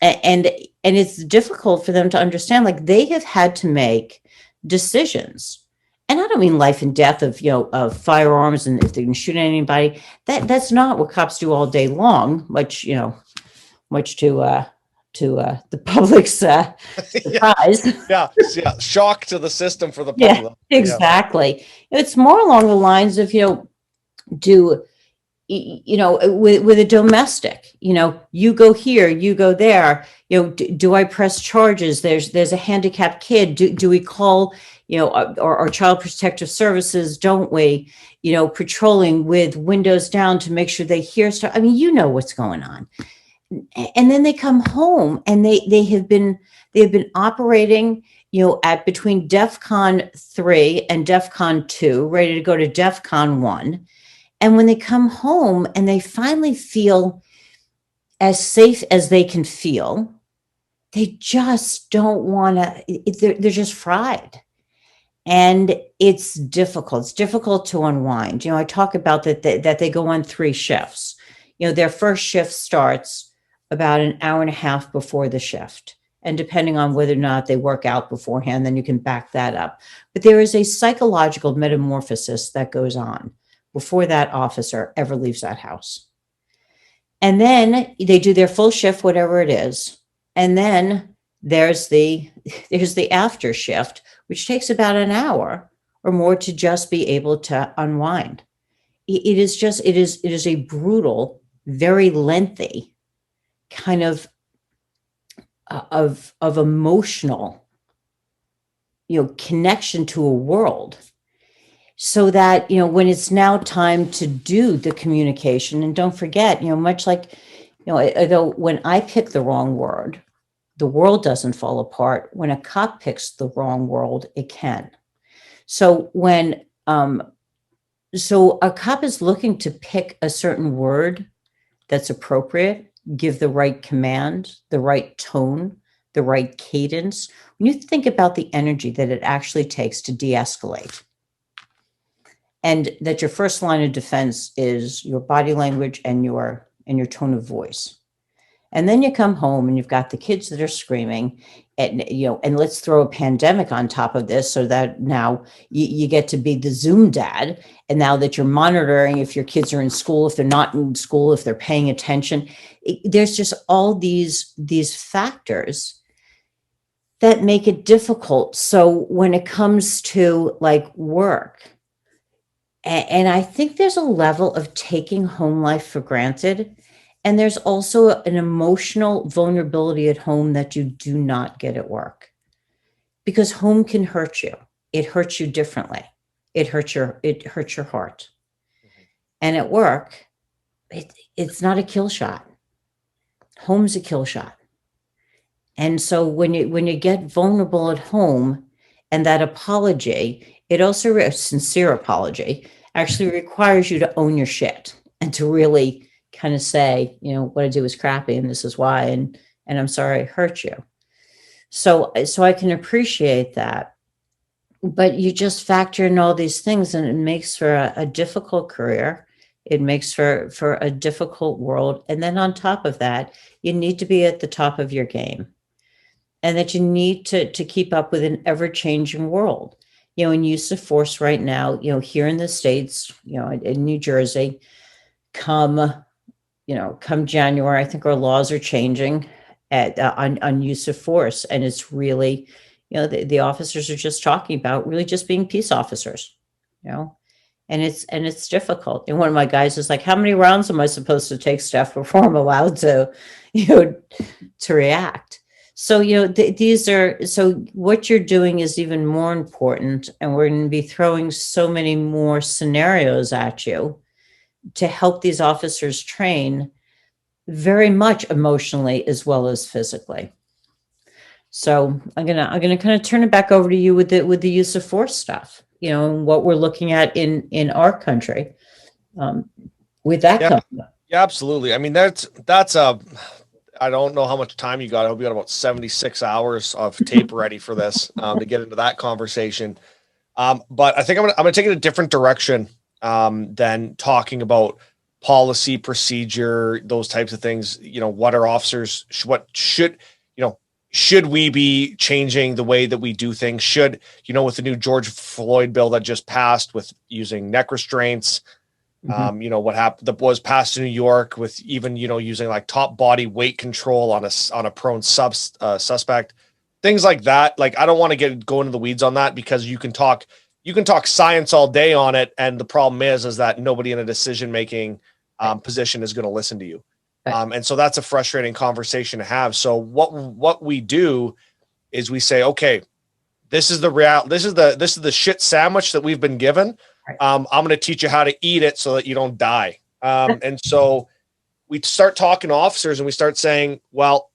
B: And it's difficult for them to understand, like, they have had to make decisions. And I don't mean life and death of firearms and if they can shoot anybody. That's not what cops do all day long, much to the public's surprise.
E: Yeah. Shock to the system for the public.
B: Yeah, exactly. Yeah. It's more along the lines of, with a domestic, you go here, you go there, do I press charges? There's a handicapped kid. Do we call, our child protective services, don't we, patrolling with windows down to make sure they hear stuff. I mean, what's going on. And then they come home and they have been operating, at between DEFCON 3 and DEFCON 2, ready to go to DEFCON 1. And when they come home and they finally feel as safe as they can feel, they just don't want to, they're just fried. And it's difficult. It's difficult to unwind. I talk about that they go on 3 shifts. Their first shift starts about an hour and a half before the shift. And depending on whether or not they work out beforehand, then you can back that up. But there is a psychological metamorphosis that goes on before that officer ever leaves that house. And then they do their full shift, whatever it is. And then there's the after shift, which takes about an hour or more to just be able to unwind. It is a brutal, very lengthy kind of emotional, connection to a world, so that, when it's now time to do the communication, and don't forget, much like, although when I pick the wrong word, the world doesn't fall apart. When a cop picks the wrong word, it can. So when, so a cop is looking to pick a certain word that's appropriate, give the right command, the right tone, the right cadence. When you think about the energy that it actually takes to de-escalate, and that your first line of defense is your body language and your tone of voice. And then you come home and you've got the kids that are screaming, and and let's throw a pandemic on top of this, so that now you get to be the Zoom dad. And now that you're monitoring if your kids are in school, if they're not in school, if they're paying attention, there's just all these factors that make it difficult. So when it comes to like work, and I think there's a level of taking home life for granted. And there's also an emotional vulnerability at home that you do not get at work, because home can hurt you. It hurts you differently. It hurts your heart. And at work, it's not a kill shot. Home's a kill shot. And so when you get vulnerable at home, and that apology, it also a sincere apology actually requires you to own your shit and to really kind of say, what I did was crappy and this is why, and I'm sorry I hurt you. So I can appreciate that. But you just factor in all these things and it makes for a difficult career. It makes for a difficult world. And then on top of that, you need to be at the top of your game. And that you need to keep up with an ever-changing world. In use of force right now, here in the States, in New Jersey, come January, I think our laws are changing on use of force. And it's really, the officers are just talking about really just being peace officers, and it's difficult. And one of my guys is like, how many rounds am I supposed to take, Steph, before I'm allowed to, to react? So, so what you're doing is even more important. And we're going to be throwing so many more scenarios at you to help these officers train very much emotionally as well as physically. So I'm gonna kind of turn it back over to you with the use of force stuff, and what we're looking at in our country with that.
E: Yeah, absolutely. I mean, that's I don't know how much time you got. I hope you got about 76 hours of tape ready for this to get into that conversation. But I think I'm gonna take it a different direction than talking about policy, procedure, those types of things. What are officers? Should we be changing the way that we do things? Should, with the new George Floyd bill that just passed with using neck restraints, what happened that was passed in New York with even, using like top body weight control on a prone suspect, things like that. Like, I don't want to go into the weeds on that because you can talk science all day on it. And the problem is that nobody in a decision-making position is going to listen to you. And so that's a frustrating conversation to have. So what we do is we say, okay, this is the shit sandwich that we've been given. I'm going to teach you how to eat it so that you don't die. And so we start talking to officers and we start saying, well,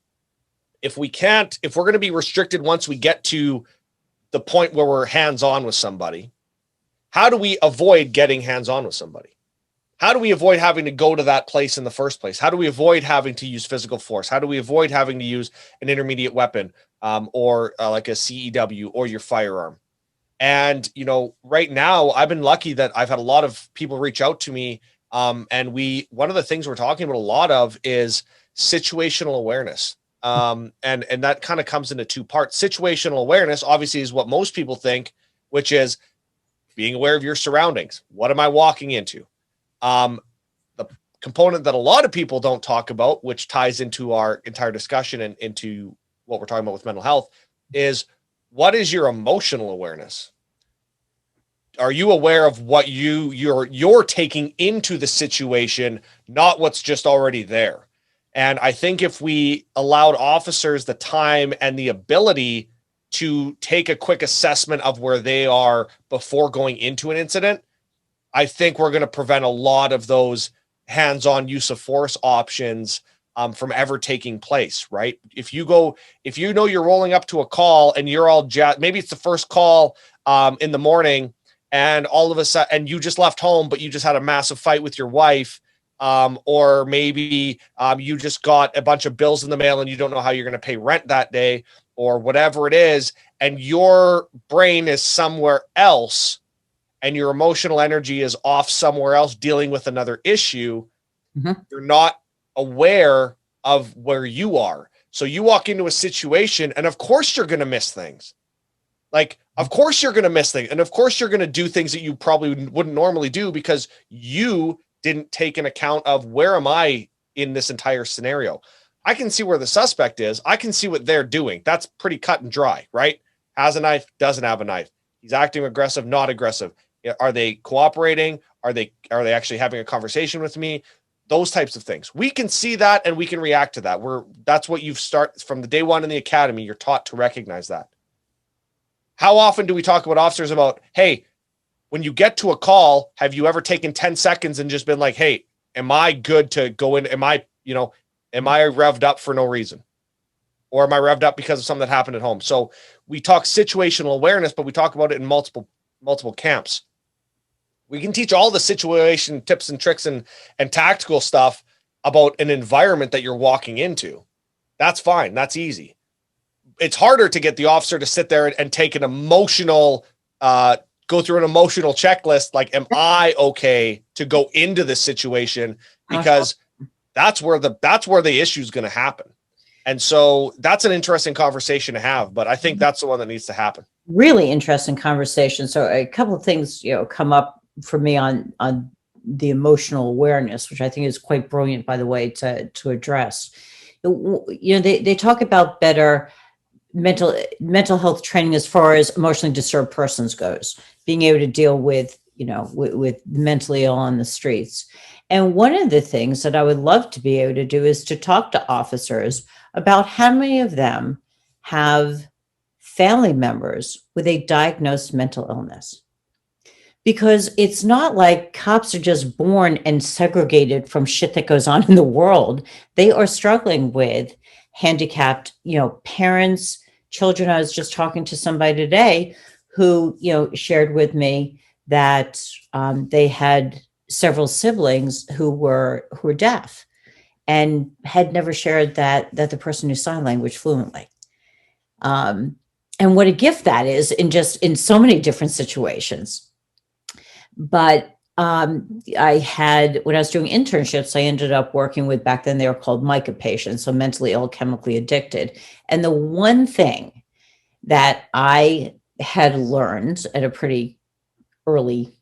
E: if we're going to be restricted once we get to the point where we're hands-on with somebody, how do we avoid getting hands-on with somebody? How do we avoid having to go to that place in the first place? How do we avoid having to use physical force? How do we avoid having to use an intermediate weapon or like a CEW or your firearm? And, right now I've been lucky that I've had a lot of people reach out to me. And one of the things we're talking about a lot of is situational awareness. And that kind of comes into two parts. Situational awareness obviously is what most people think, which is being aware of your surroundings. What am I walking into? The component that a lot of people don't talk about, which ties into our entire discussion and into what we're talking about with mental health, is what is your emotional awareness? Are you aware of what you're taking into the situation, not what's just already there? And I think if we allowed officers the time and the ability to take a quick assessment of where they are before going into an incident, I think we're going to prevent a lot of those hands-on use of force options from ever taking place, right? If you know you're rolling up to a call and you're all maybe it's the first call in the morning and all of a sudden, and you just left home, but you just had a massive fight with your wife, or maybe you just got a bunch of bills in the mail and you don't know how you're going to pay rent that day or whatever it is, and your brain is somewhere else and your emotional energy is off somewhere else dealing with another issue, you're not aware of where you are. So you walk into a situation and of course you're going to miss things. Like, of course you're going to miss things. And of course you're going to do things that you probably wouldn't normally do because you didn't take an account of where am I in this entire scenario. I can see where the suspect is. I can see what they're doing. That's pretty cut and dry, right? Has a knife, doesn't have a knife. He's acting aggressive, not aggressive. Are they cooperating? Are they actually having a conversation with me? Those types of things. We can see that and we can react to that. That's what you've start from the day one in the academy. You're taught to recognize that. How often do we talk about officers about, hey, when you get to a call, have you ever taken 10 seconds and just been like, hey, am I good to go in? Am I revved up for no reason? Or am I revved up because of something that happened at home? So we talk situational awareness, but we talk about it in multiple camps. We can teach all the situation tips and tricks and tactical stuff about an environment that you're walking into. That's fine. That's easy. It's harder to get the officer to sit there and take an emotional, go through an emotional checklist. Like, am I okay to go into this situation? Because that's where the issue is going to happen. And so that's an interesting conversation to have, but I think that's the one that needs to happen.
B: Really interesting conversation. So a couple of things, come up for me on the emotional awareness, which I think is quite brilliant, by the way, to address. They talk about better mental health training as far as emotionally disturbed persons goes, being able to deal with, with mentally ill on the streets. And one of the things that I would love to be able to do is to talk to officers about how many of them have family members with a diagnosed mental illness. Because it's not like cops are just born and segregated from shit that goes on in the world. They are struggling with handicapped, parents, children. I was just talking to somebody today who, shared with me that they had several siblings who were deaf and had never shared that the person knew sign language fluently. And what a gift that is in so many different situations. But I had, when I was doing internships, I ended up working with, back then they were called MICA patients, so mentally ill, chemically addicted. And the one thing that I had learned at a pretty early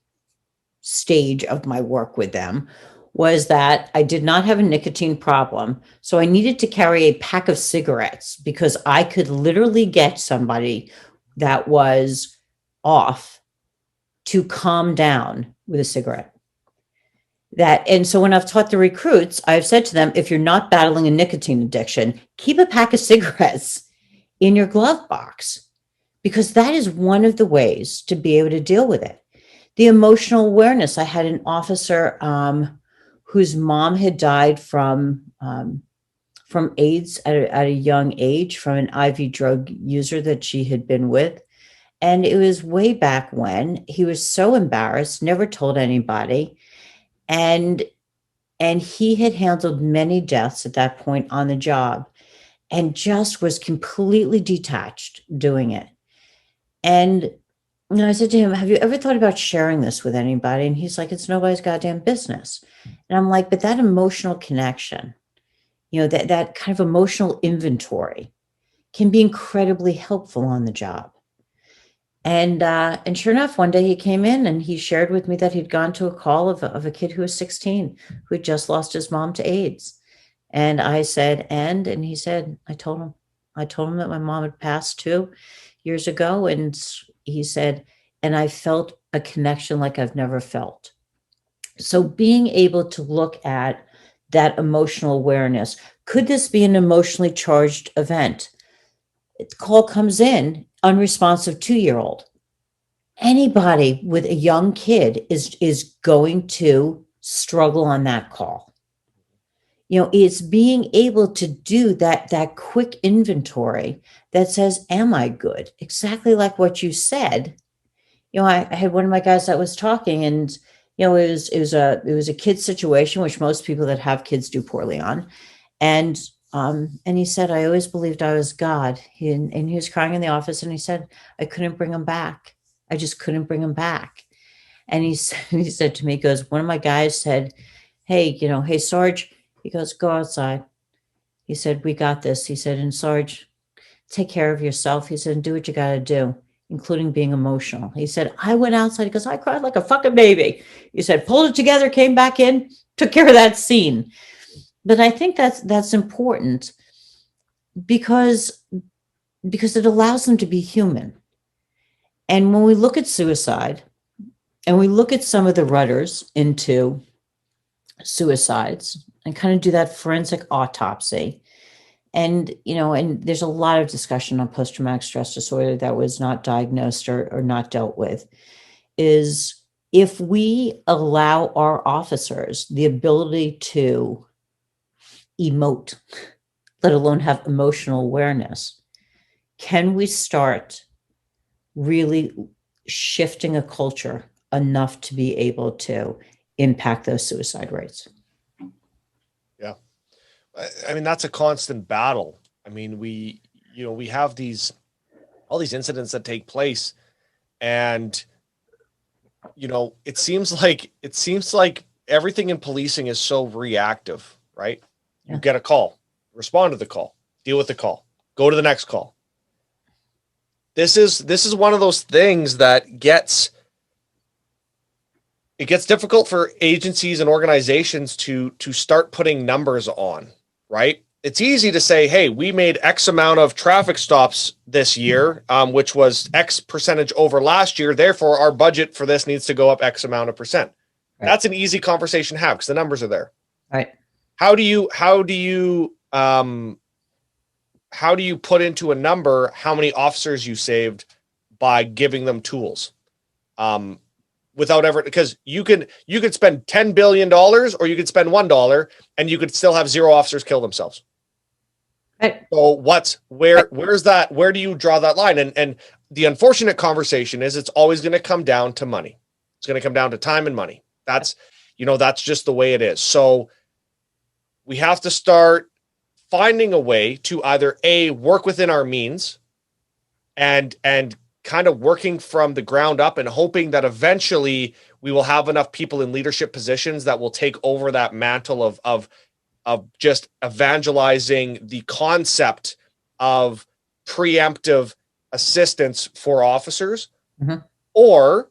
B: stage of my work with them was that I did not have a nicotine problem. So I needed to carry a pack of cigarettes because I could literally get somebody that was off to calm down with a cigarette. And so when I've taught the recruits, I've said to them, if you're not battling a nicotine addiction, keep a pack of cigarettes in your glove box, because that is one of the ways to be able to deal with it. The emotional awareness. I had an officer whose mom had died from AIDS at a young age, from an IV drug user that she had been with. And it was way back when. He was so embarrassed, never told anybody. And he had handled many deaths at that point on the job and just was completely detached doing it. And I said to him, have you ever thought about sharing this with anybody? And he's like, it's nobody's goddamn business. And I'm like, but that emotional connection, that kind of emotional inventory can be incredibly helpful on the job. And sure enough, one day he came in and he shared with me that he'd gone to a call of a kid who was 16, who had just lost his mom to AIDS. And I said, and he said, I told him that my mom had passed 2 years ago. And he said, and I felt a connection like I've never felt. So being able to look at that emotional awareness, could this be an emotionally charged event? The call comes in, unresponsive 2-year-old. Anybody with a young kid is going to struggle on that call. It's being able to do that quick inventory that says, am I good? Exactly like what you said. I had one of my guys that was talking, and it was a kid situation, which most people that have kids do poorly on. And he said, I always believed I was God. And he was crying in the office, and he said, I couldn't bring him back. I just couldn't bring him back. And he said to me, he goes, one of my guys said, hey, hey, Sarge, he goes, go outside. He said, we got this. He said, and Sarge, take care of yourself. He said, and do what you got to do, including being emotional. He said, I went outside because I cried like a fucking baby. He said, pulled it together, came back in, took care of that scene. But I think that's important because it allows them to be human. And when we look at suicide and we look at some of the rudders into suicides and kind of do that forensic autopsy, And, and there's a lot of discussion on post-traumatic stress disorder that was not diagnosed or not dealt with, is if we allow our officers the ability to emote, let alone have emotional awareness, can we start really shifting a culture enough to be able to impact those suicide rates?
E: Yeah. I mean, that's a constant battle. I mean, we have all these incidents that take place, and, it seems like everything in policing is so reactive, right?
B: Yeah.
E: You get a call, respond to the call, deal with the call, go to the next call. This is one of those things that gets difficult for agencies and organizations to start putting numbers on, right? It's easy to say, hey, we made X amount of traffic stops this year, which was X percentage over last year. Therefore, our budget for this needs to go up X amount of percent. Right. That's an easy conversation to have because the numbers are there.
B: Right.
E: How do you put into a number how many officers you saved by giving them tools? Without ever, because you could spend $10 billion or you could spend $1 and you could still have 0 officers kill themselves. Right. So where's that? Where do you draw that line? And the unfortunate conversation is it's always going to come down to money. It's going to come down to time and money. That's just the way it is. So we have to start finding a way to either work within our means and kind of working from the ground up and hoping that eventually we will have enough people in leadership positions that will take over that mantle of just evangelizing the concept of preemptive assistance for officers, or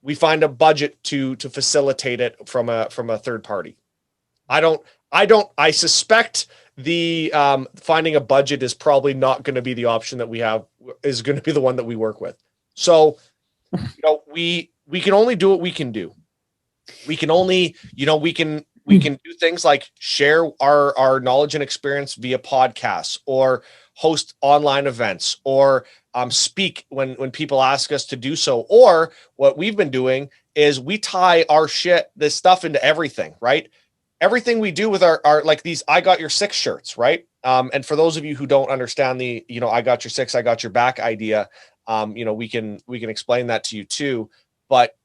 E: we find a budget to facilitate it from a third party. I suspect the finding a budget is probably not going to be the option that we have, is going to be the one that we work with. So, we can only do what we can do. We can only, we can do things like share our knowledge and experience via podcasts, or host online events, or speak when people ask us to do so. Or what we've been doing is we tie this stuff into everything, right? Everything we do with our like these I Got Your Six shirts, right? And for those of you who don't understand the, I got your six, I got your back idea, we can explain that to you too. But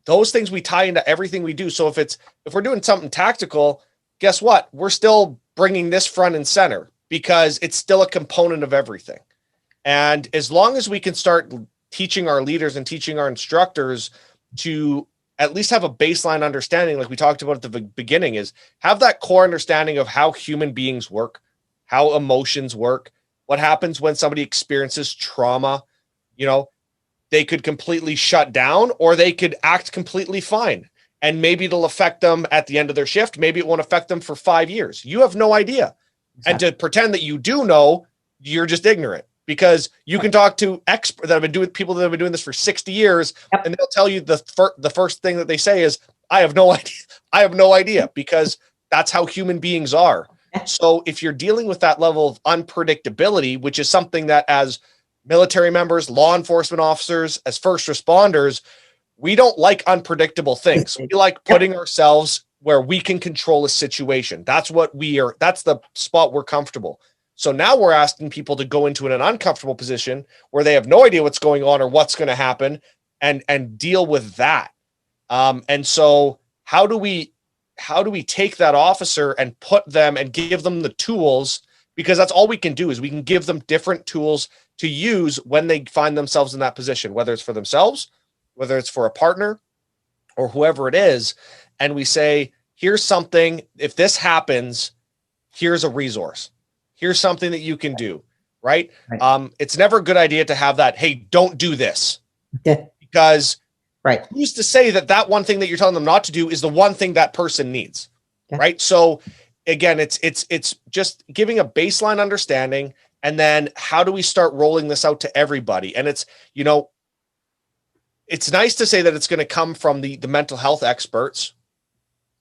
E: those things we tie into everything we do. So if we're doing something tactical, guess what? We're still bringing this front and center because it's still a component of everything. And as long as we can start teaching our leaders and teaching our instructors to at least have a baseline understanding, like we talked about at the beginning, is have that core understanding of how human beings work, how emotions work, what happens when somebody experiences trauma. They could completely shut down or they could act completely fine. And maybe it'll affect them at the end of their shift. Maybe it won't affect them for 5 years. You have no idea. Exactly. And to pretend that you do know, you're just ignorant, because you can talk to experts that have been doing, people that have been doing this for 60 years. Yep. And they'll tell you the first thing that they say is, I have no idea. I have no idea, because that's how human beings are. So if you're dealing with that level of unpredictability, which is something that as military members, law enforcement officers, as first responders, we don't like unpredictable things. We like putting ourselves where we can control a situation. That's what that's the spot we're comfortable. So now we're asking people to go into an uncomfortable position where they have no idea what's going on or what's going to happen, and deal with that. And so how do we take that officer and put them and give them the tools? Because that's all we can do, is we can give them different tools to use when they find themselves in that position, whether it's for themselves, whether it's for a partner, or whoever it is. And we say, here's something, if this happens, here's a resource. Here's something that you can do, right? It's never a good idea to have that, hey, don't do this. Because who's to say that one thing that you're telling them not to do is the one thing that person needs, right? So again, it's just giving a baseline understanding, and then how do we start rolling this out to everybody? And it's, it's nice to say that it's going to come from the mental health experts,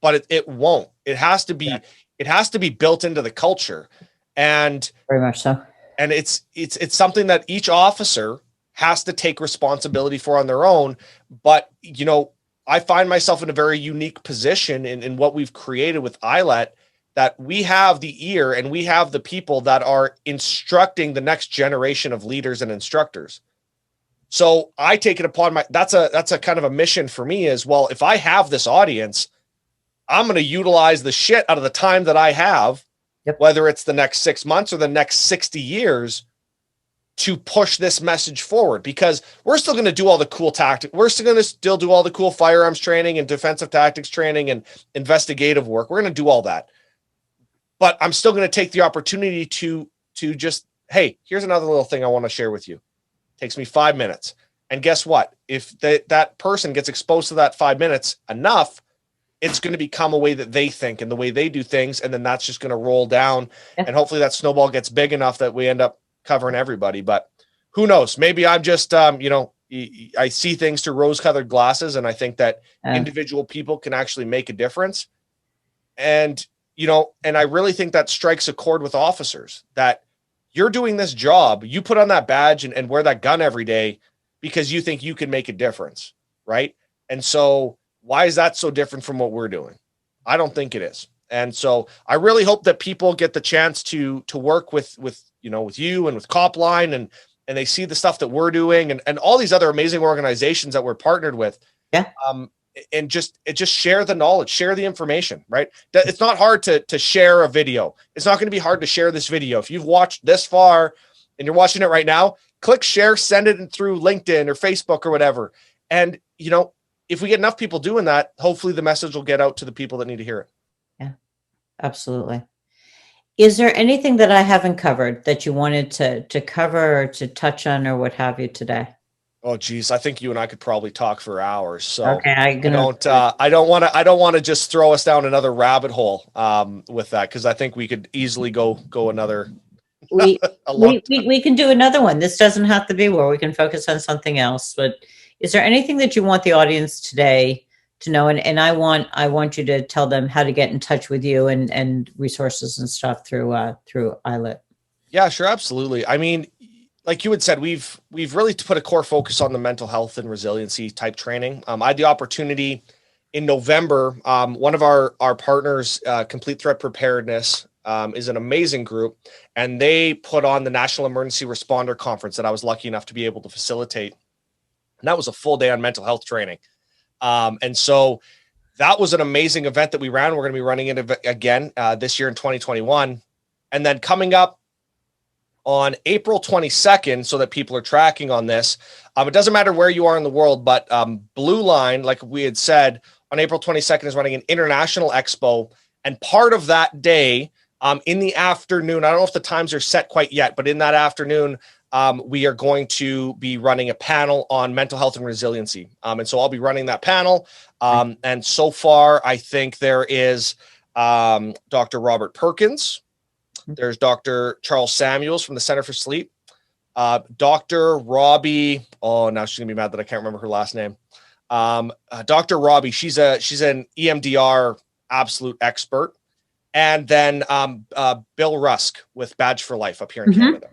E: but it won't. It has to be built into the culture. And
B: Very much so.
E: and it's something that each officer has to take responsibility for on their own. But, you know, I find myself in a very unique position in what we've created with ILET, that we have the ear and we have the people that are instructing the next generation of leaders and instructors. So I take it upon that's a kind of a mission for me as well. If I have this audience, I'm going to utilize the shit out of the time that I have, whether it's the next 6 months or the next 60 years, to push this message forward, because we're still going to do all the cool tactics. We're still going to do all the cool firearms training and defensive tactics training and investigative work. We're going to do all that. But I'm still going to take the opportunity to just, hey, here's another little thing I want to share with you. Takes me 5 minutes. And guess what? If that person gets exposed to that 5 minutes enough, it's going to become a way that they think and the way they do things. And then that's just going to roll down. Yeah. And hopefully that snowball gets big enough that we end up covering everybody. But who knows? Maybe I'm just, I see things through rose-colored glasses, and I think that individual people can actually make a difference. And, you know, and I really think that strikes a chord with officers, that you're doing this job, you put on that badge and wear that gun every day because you think you can make a difference, right? And so why is that so different from what we're doing? I don't think it is. And so I really hope that people get the chance to work with you and with Copline, and they see the stuff that we're doing and all these other amazing organizations that we're partnered with. Yeah. And just share the knowledge, share the information, right? It's not hard to share a video. It's not going to be hard to share this video. If you've watched this far and you're watching it right now, click share, send it through LinkedIn or Facebook or whatever. And, you know, if we get enough people doing that, hopefully the message will get out to the people that need to hear it.
B: Yeah, absolutely. Is there anything that I haven't covered that you wanted to cover or to touch on or what have you today?
E: Oh, geez, I think you and I could probably talk for hours. So
B: okay, I
E: don't want to just throw us down another rabbit hole with that, because I think we could easily go another.
B: We can do another one. This doesn't have to be where we can focus on something else. But is there anything that you want the audience today to know? And I want you to tell them how to get in touch with you and resources and stuff through ILET.
E: Yeah, sure, absolutely. I mean, like you had said, we've really put a core focus on the mental health and resiliency type training. I had the opportunity in November. One of our partners, Complete Threat Preparedness, is an amazing group, and they put on the National Emergency Responder Conference that I was lucky enough to be able to facilitate. And that was a full day on mental health training. And so that was an amazing event that we ran. We're going to be running it again this year in 2021. And then coming up on April 22nd, so that people are tracking on this, it doesn't matter where you are in the world, but Blue Line, like we had said, on April 22nd is running an international expo. And part of that day, in the afternoon, I don't know if the times are set quite yet, but in that afternoon, we are going to be running a panel on mental health and resiliency. And so I'll be running that panel. And so far, I think there is Dr. Robert Perkins. There's Dr. Charles Samuels from the Center for Sleep. Dr. Robbie. Oh, now she's gonna be mad that I can't remember her last name. Dr. Robbie. She's an EMDR absolute expert. And then Bill Rusk with Badge for Life up here in Canada.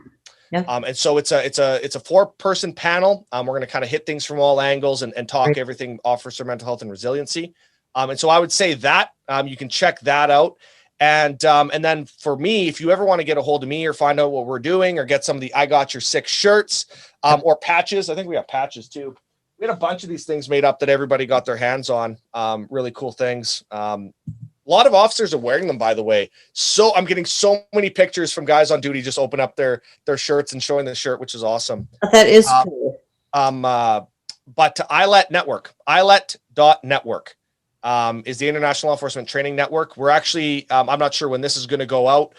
E: Yeah. And so it's a 4-person panel. We're going to kind of hit things from all angles and talk everything officer mental health and resiliency. And so I would say that you can check that out. And then for me, if you ever want to get a hold of me or find out what we're doing or get some of the I Got Your Six shirts or patches, I think we have patches too. We had a bunch of these things made up that everybody got their hands on. Really cool things. A lot of officers are wearing them, by the way. So I'm getting so many pictures from guys on duty just open up their shirts and showing the shirt, which is awesome.
B: That is cool.
E: But to ILET Network, ILET.network. Is the International Law Enforcement Training Network. We're actually, I'm not sure when this is going to go out,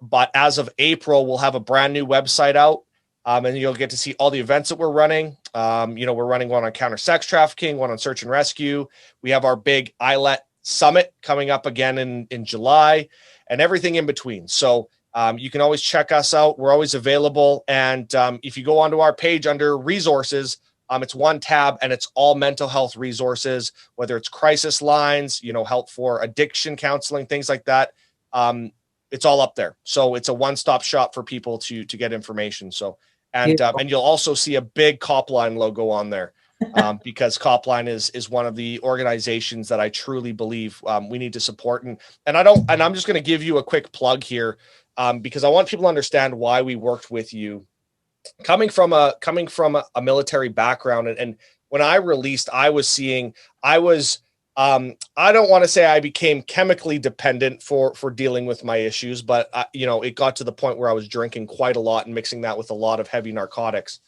E: but as of April, we'll have a brand new website out, and you'll get to see all the events that we're running. We're running one on counter sex trafficking, one on search and rescue. We have our big ILET Summit coming up again in July, and everything in between. So you can always check us out. We're always available. And if you go onto our page under resources, it's one tab and it's all mental health resources, whether it's crisis lines, help for addiction counseling, things like that. it's all up there. So it's a one-stop shop for people to get information. So, and you'll also see a big Copline logo on there. Because Copline is one of the organizations that I truly believe we need to support. And I'm just going to give you a quick plug here because I want people to understand why we worked with you. Coming from a military background, and when I released, I don't want to say I became chemically dependent for dealing with my issues, but it got to the point where I was drinking quite a lot and mixing that with a lot of heavy narcotics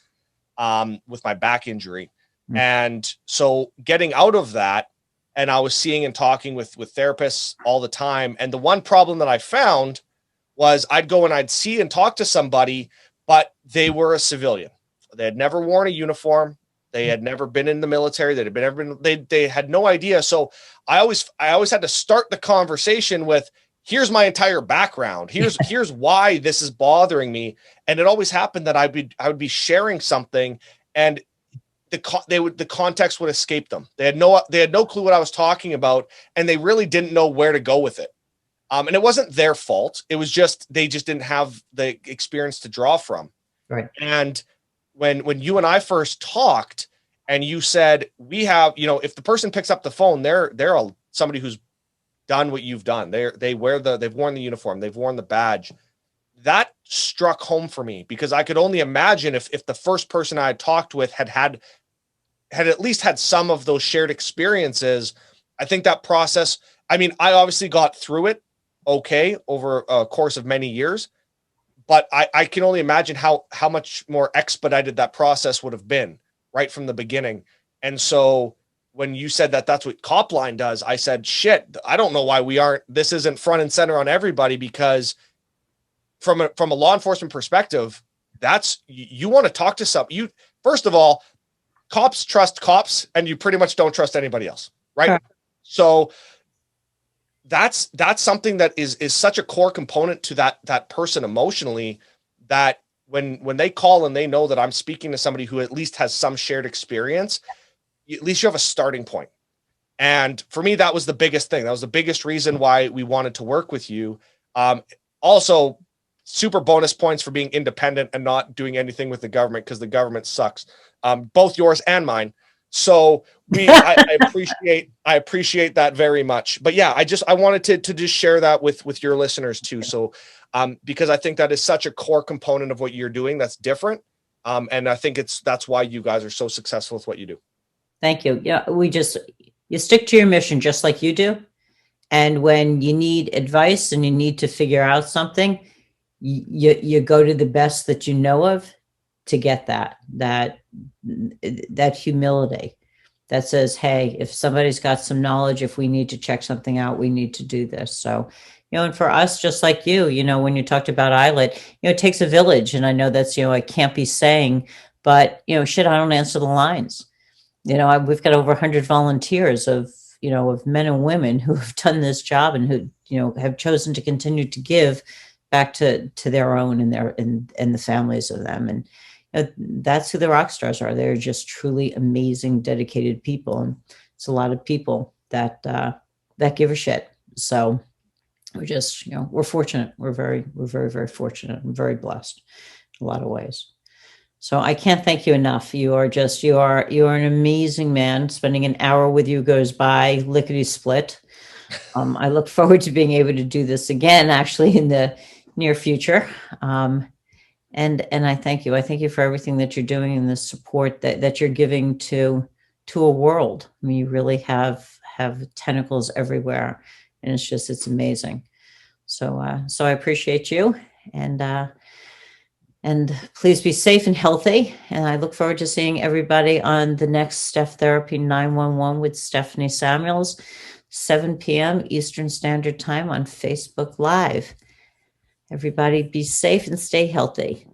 E: with my back injury. And so getting out of that, and I was seeing and talking with therapists all the time. And the one problem that I found was I'd go and I'd see and talk to somebody, but they were a civilian. They had never worn a uniform. They had never been in the military. They had no idea. So I always had to start the conversation with, here's my entire background. Here's why this is bothering me. And it always happened that I would be sharing something, and the context would escape them. They had no clue what I was talking about, and they really didn't know where to go with it. And it wasn't their fault. It was just, they just didn't have the experience to draw from.
B: Right.
E: And when you and I first talked, and you said, we have, if the person picks up the phone, they're somebody who's done what you've done. They've worn the uniform, they've worn the badge. That struck home for me, because I could only imagine if the first person I had talked with had at least had some of those shared experiences. I think that process, I obviously got through it okay over a course of many years, but I can only imagine how much more expedited that process would have been right from the beginning. And so when you said that that's what Copline does, I said, shit, I don't know why this isn't front and center on everybody, because from a law enforcement perspective, you want to talk to first of all, cops trust cops, and you pretty much don't trust anybody else. Right. Sure. So that's something that is such a core component to that person emotionally, that when they call and they know that I'm speaking to somebody who at least has some shared experience, at least you have a starting point. And for me, that was the biggest thing. That was the biggest reason why we wanted to work with you. Also, super bonus points for being independent and not doing anything with the government, because the government sucks, both yours and mine. So I appreciate that very much. But yeah, I wanted to just share that with your listeners too. So because I think that is such a core component of what you're doing that's different. And I think that's why you guys are so successful with what you do.
B: Thank you. Yeah, you stick to your mission just like you do. And when you need advice and you need to figure out something, you go to the best that you know of to get that humility that says, hey, if somebody's got some knowledge, if we need to check something out, we need to do this. So, and for us, just like you, when you talked about ILET, it takes a village. And I know that's, I can't be saying, but, shit, I don't answer the lines. We've got over 100 volunteers of men and women who have done this job and who, have chosen to continue to give back to their own and the families of them. And that's who the rock stars are. They're just truly amazing, dedicated people. And it's a lot of people that give a shit. So we're just, we're fortunate. We're very, very fortunate and very blessed in a lot of ways. So I can't thank you enough. You are an amazing man. Spending an hour with you goes by lickety split. I look forward to being able to do this again, actually, in the near future. And I thank you. I thank you for everything that you're doing and the support that you're giving to a world. I mean, you really have tentacles everywhere, and it's amazing. So I appreciate you, and please be safe and healthy. And I look forward to seeing everybody on the next Steph Therapy 911 with Stephanie Samuels, 7 p.m. Eastern Standard Time on Facebook Live. Everybody be safe and stay healthy.